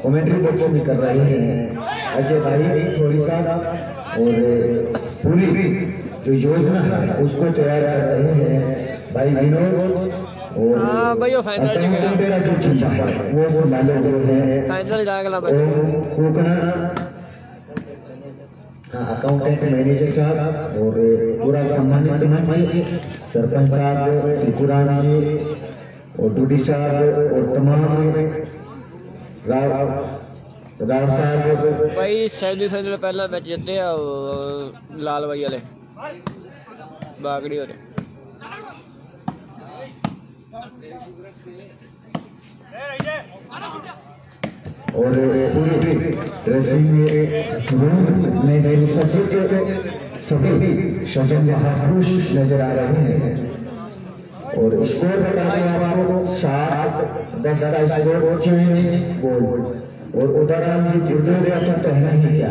कमेंट्री बॉक्स में कर रहे हैं अजय भाई थोड़ी सा और पूरी जो योजना है उसको तैयार कर रहे हैं भाई विनोद और भाई वो फाइनल मेरा जो चिंता है वो संभाले हुए हैं फाइनल जाएगा कोकना अकाउंटेंट मैनेजर साहब और पूरा सम्मानित मंच सरपंच साहब टिकुरान जी और डूडी साहब और तमाम राव साहब भाई सेमीफाइनल पहला मैच जीते लाल भाई वाले बागड़ी हो रहे और पूरी ड्रेसिंग में सुसज्जित सभी सजन महापुरुष नजर आ रहे हैं और स्कोर बता दें आपको 7-10 का स्कोर चेंज गोल और उदाहरण जी गुरुदेव तो कहना ही क्या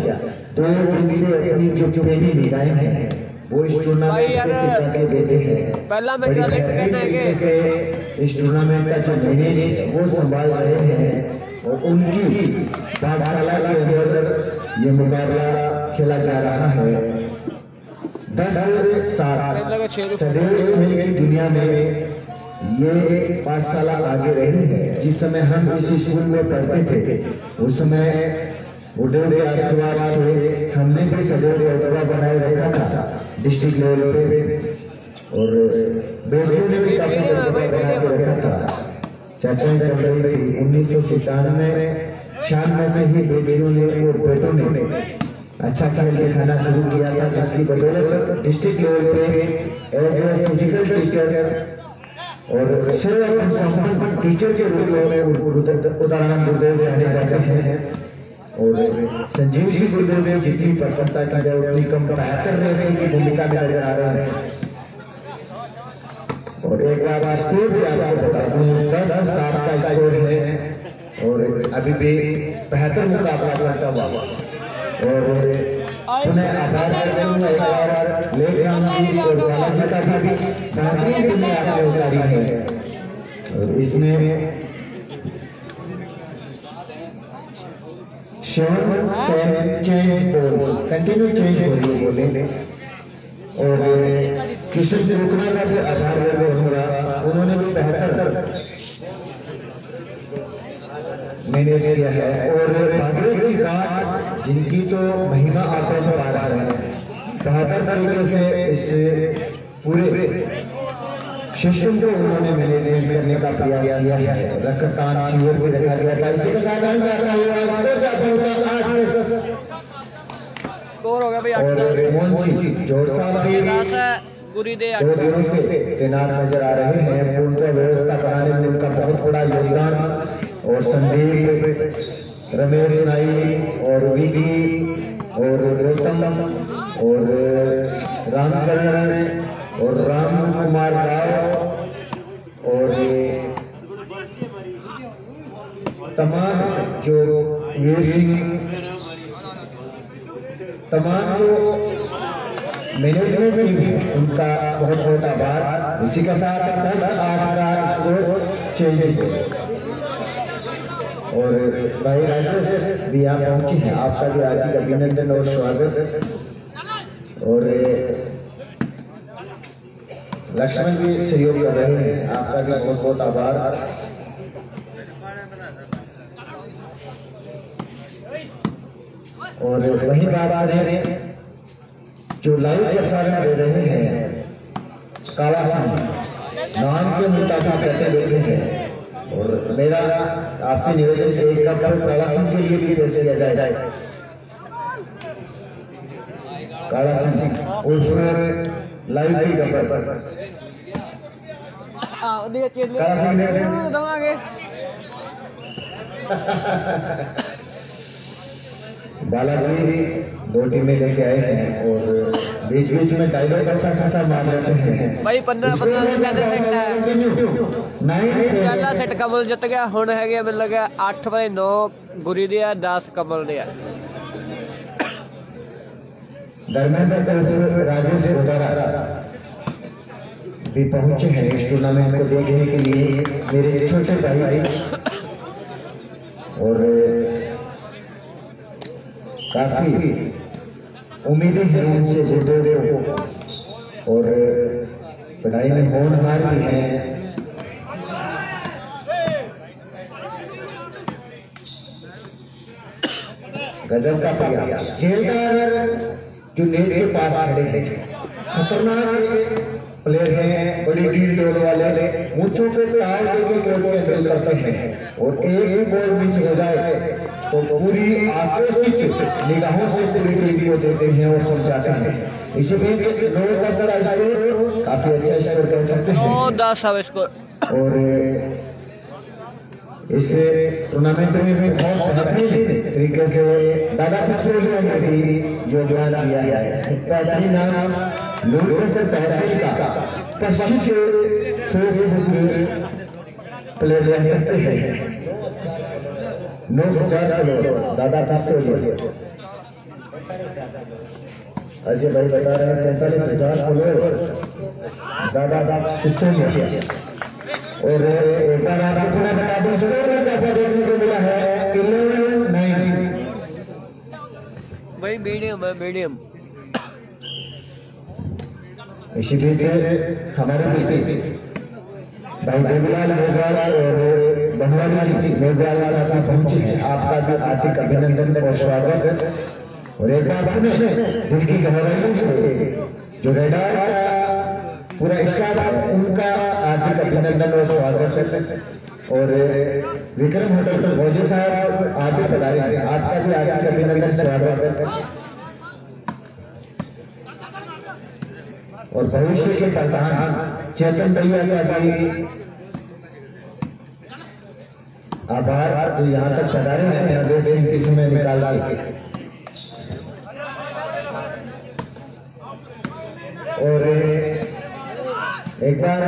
2 दिन से अपनी जो पहली निगाहें हैं वो इस टूर्नामेंट के देते हैं पहला मैच कहना है कि इस टूर्नामेंट का जो मैनेज है वो संभाल रहे हैं और उनकी पाठशाला के अंदर ये मुकाबला खेला जा रहा है 10-7 सदैव खेल की दुनिया में ये पाठशाला आगे रही है। जिस समय हम इस स्कूल में पढ़ते थे उस समय गुरुदेव के आशीर्वाद से हमने भी सदैव दबदबा बनाए रखा था डिस्ट्रिक्ट लेवल पे और बेटियों ने भी काफी दबदबा बना के रखा था। चर्चाएं चल रही थी 1997 से ही बेटियों ने और बेटों ने अच्छा खेल दिखाना शुरू किया था जिसकी बदौलत डिस्ट्रिक्ट लेवल पे एज ए फिजिकल टीचर और सर्वसम्पन्न टीचर के रूप में उदाहरण गुरुदेव जाने जाते हैं और संजीव जी गुरुदेव ने जितनी प्रशंसा की जाए उतनी कम बेहतर रहने की भूमिका में नजर आ रहे हैं। और एक बार स्कोर भी आपको बता दूं 10-7 का स्कोर है और अभी भी बेहतर मुकाबला करता हुआ और पुनः आभार करते हुए एक बार लेखराम जी और बाला जी का भी बेहतरीन टीमें आपने उतारी है। और इसमें शेवन can change ball, continue change हो रही है बोले। और कृष्ण रुकना का भी आभार हो रहा, उन्होंने भी बेहतर मैनेज किया है। और भागीरथ जी का जिनकी तो महिमा आपको पा रहा है, बेहतर तरीके से इस पूरे सिस्टम को उन्होंने मैनेजमेंट करने का प्रयास किया है। रक्तदान शिविर भी रखा गया था। इसी के साथ हम जाता हुआ स्कोर हो गया भाई और मोहन जी जोड़ साहब भी 2 दिनों से तैनात नजर आ रहे हैं। उनका व्यवस्था बनाने में उनका बहुत बड़ा योगदान। और संदीप, रमेश नाई और विकी और गौतम और रामचरण और राम कुमार राव और तमाम जो वीर सिंह, तमाम जो मैनेजमेंट टीम है उनका बहुत बहुत आभार। इसी के साथ 10-8 का स्कोर चेंज। और भाई राजेश भी यहाँ पहुंचे हैं, आपका भी हार्दिक अभिनंदन और स्वागत। और लक्ष्मण भी सहयोग कर रहे हैं, आपका भी बहुत बहुत आभार। और वही बात करें जो लाइव प्रसारण दे रहे हैं, काला सिंह नाम के मुताबिक करते देखे हैं। और मेरा आपसे निवेदन है एक कप काला सिंह के लिए भी पेश किया जाए। काला सिंह और लाइव की गब्बर काला सिंह बालाजी 2 टीमें लेके आए हैं। और बीच बीच में डायलॉग अच्छा खासा मार लेते हैं भाई 15 ਪਹਿਲਾ ਸੈੱਟ ਕਮਲ ਜਿੱਤ ਗਿਆ। ਹੁਣ ਹੈਗੇ ਮੈਨੂੰ ਲੱਗਾ 8/9 ਗੁਰੀ ਦੇ ਆ, 10 ਕਮਲ ਦੇ ਆ। धर्मेंद्र कौशल, राजेश गोदारा भी पहुंचे हैं इस टूर्नामेंट को देखने के लिए, मेरे छोटे भाई। और काफी उम्मीदें हैं उनसे गुरुदेव को। और पढ़ाई में होनहार भी हैं। गजब का प्रयास। जेलदार जो नेट के पास खड़े हैं, खतरनाक प्लेयर हैं, बड़ी टीम टोल वाले, ऊंचों पे ताल देके कोर्ट के अंदर उतरते हैं। और एक भी बॉल मिस हो जाए तो पूरी आक्रोशित निगाहों से पूरी टीम को देते हैं और समझाते हैं। इसी बीच 9-10 का स्कोर, काफी अच्छा स्कोर कह सकते हैं। 9-10 स्कोर। और इस टूर्नामेंट में भी बहुत बेहतरीन तरीके से दादा पिस्तौलिया ने भी योगदान दिया है। बेहतरीन नाम लूटकर तहसील का प्रसिद्ध फेसबुक प्लेयर रह सकते हैं। 9,000 किलो दादा पिस्तौलिया। अजय भाई बता रहे हैं 45,000 किलो दादा पिस्तौलिया। और एक बार आपको पुनः बता दूं, स्कोर आपको देखने को मिला है 11-9। भाई मीडियम है, मीडियम। इसी बीच हमारे बेटे भाई देवलाल मेघवाल और बनवाली जी मेघवाल साहब भी पहुंचे हैं, आपका भी हार्दिक अभिनंदन और स्वागत। और एक बार पुनः दिल की गहराइयों से जो रेडार का पूरा स्टाफ है उनका हार्दिक अभिनंदन और स्वागत। और विक्रम होटल पर भोजे साहब आप भी पधारे हैं, आपका भी हार्दिक अभिनंदन स्वागत। और भविष्य के प्रधान चेतन भैया का भी आभार जो यहाँ तक पधारे हैं अपना देश के समय निकाल के। और एक बार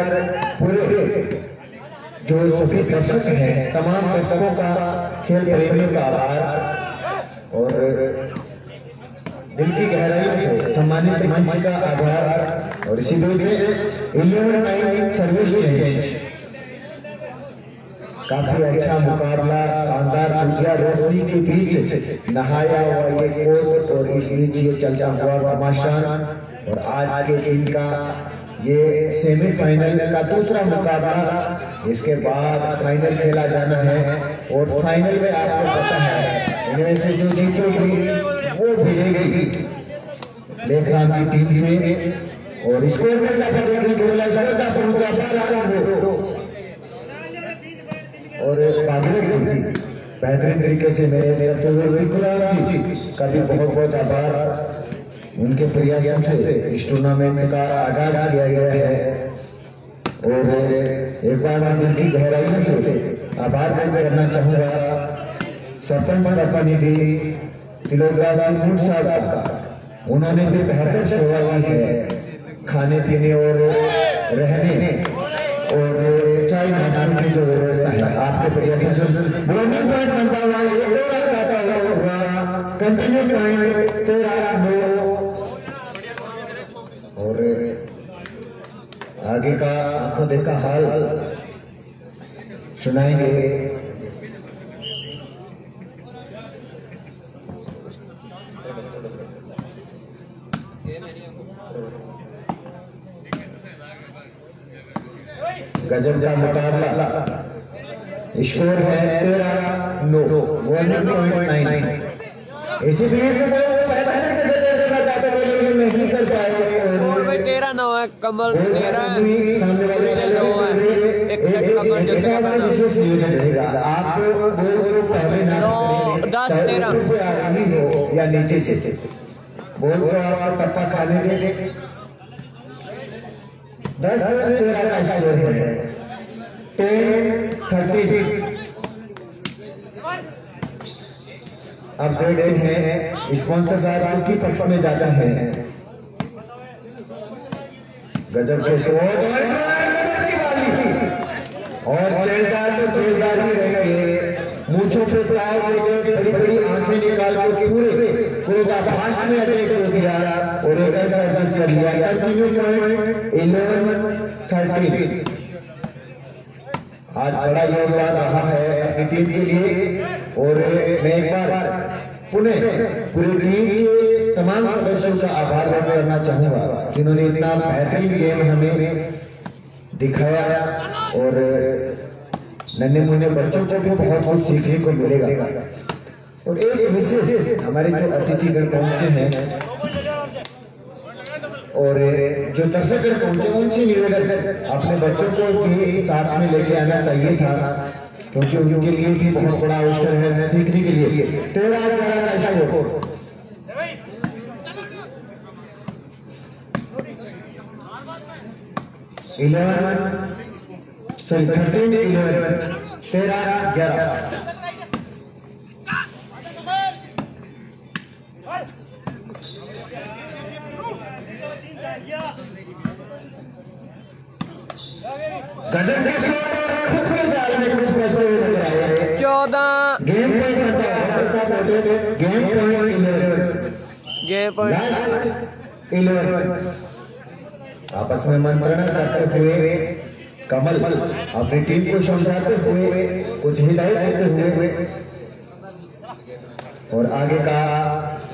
पूरे जो सभी दर्शक हैं, तमाम दर्शकों का, खेल प्रेमियों का आभार। और दिल की गहराइयों से सम्मानित मंच का आभार। और इसी तरह से 11-9 सर्विस चेंज। काफी अच्छा मुकाबला, शानदार दुनिया रोशनी के बीच नहाया हुआ ये कोर्ट और इस बीच ये चलता हुआ घमासान। और आज के दिन का ये सेमीफाइनल का दूसरा मुकाबला, इसके बाद फाइनल खेला जाना है। और फाइनल में आपको पता है इनमें से जो जीतेगी वो भिड़ेगी लेखराम की टीम से। और स्कोर में देखने को मिला और भागीरथ जी बेहतरीन तरीके से मैच करते हुए विक्रांत जी का भी बहुत बहुत आभार। उनके प्रयासों से इस टूर्नामेंट का आगाज किया गया है। और एक बार मैं दिल की गहराइयों से आभार व्यक्त करना चाहूँगा सरपंच प्रतिनिधि तिलोकदास जी साहब का। उन्होंने भी बेहतर सेवा की है खाने पीने और रहने और चाय नाश्ते की जो व्यवस्था है आपके प्रयासों से ब्रोनिंग पॉइंट बनता हुआ एक और आता हुआ कंटिन्यू पॉइंट 13-9। और आगे का आंखों देखा हाल सुनाएंगे। गजब का मुकाबला, स्कोर है 13-9 1.9। इसी बीच करना चाहते थे लेकिन नहीं कर पाए। 13-9 है, कमल 13 सामने वाले 9 है। एक सेट कमल जो विशेष नियोजन रहेगा। आपको बॉल को पहले ना 10-13 से आ रही हो या नीचे से बॉल को आप टप्पा खाने दे 10-13 का स्कोर है 10-13। अब देखते हैं स्पॉन्सर साहब किसकी पक्ष में जाता है। गजब के शॉट और चेलदार तो चेलदार ही रहेंगे। मूंछों पे ताव लेके बड़ी बड़ी आंखें निकाल के पूरे क्रोधाभास में अटैक हो गया और एक अर्जित कर लिया। Continue point 11-13। आज बड़ा योगदान रहा है अपनी टीम के लिए। और मैं एक बार पुनः पूरी टीम के तमाम सदस्यों का आभार व्यक्त करना चाहूंगा जिन्होंने इतना बेहतरीन गेम हमें दिखाया। और नन्हे मुन्ने बच्चों को भी बहुत कुछ सीखने को मिलेगा। और एक विशेष हमारे जो अतिथिगण पहुंचे हैं और जो दर्शकगण पहुंचे उनसे निवेदन अपने बच्चों को भी साथ में लेके आना चाहिए था क्योंकि उनके लिए भी बहुत बड़ा अवसर है सीखने के लिए। 13-11 का स्कोर। सॉरी 13-11 13-11। गजब के खुद के जाल में खुद फंसते हुए नजर आए। 14 गेम पॉइंट बनता है। Game point 11। Game point last 11। आपस में मंत्रणा करते हुए कमल अपनी टीम को समझाते हुए कुछ हिदायत देते हुए और आगे का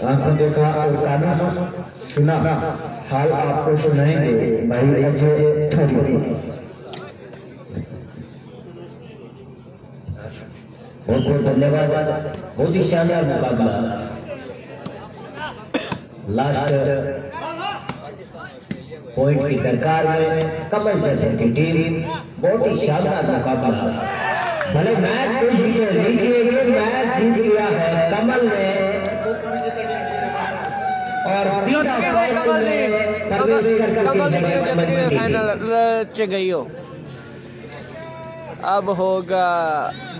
आंखों देखा और कानों सुना हाल आपको सुनाएंगे भाई अजय थोड़ी। बहुत बहुत धन्यवाद। बहुत ही शानदार मुकाबला। लास्ट पॉइंट की दरकार में कमल चंद्र की टीम बहुत ही शानदार मुकाबला। भले मैच को जीते लीजिए, ये मैच जीत लिया है कमल ने और सीधा फाइनल में प्रवेश कर चुके फाइनल गई हो। अब होगा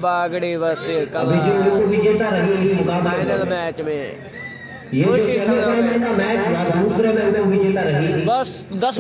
बागड़ी वर्सेस अभी जो विजेता रही इस मुकाबले फाइनल मैच में। ये जो सेमीफाइनल का मैच हुआ दूसरे में विजेता रही बस 10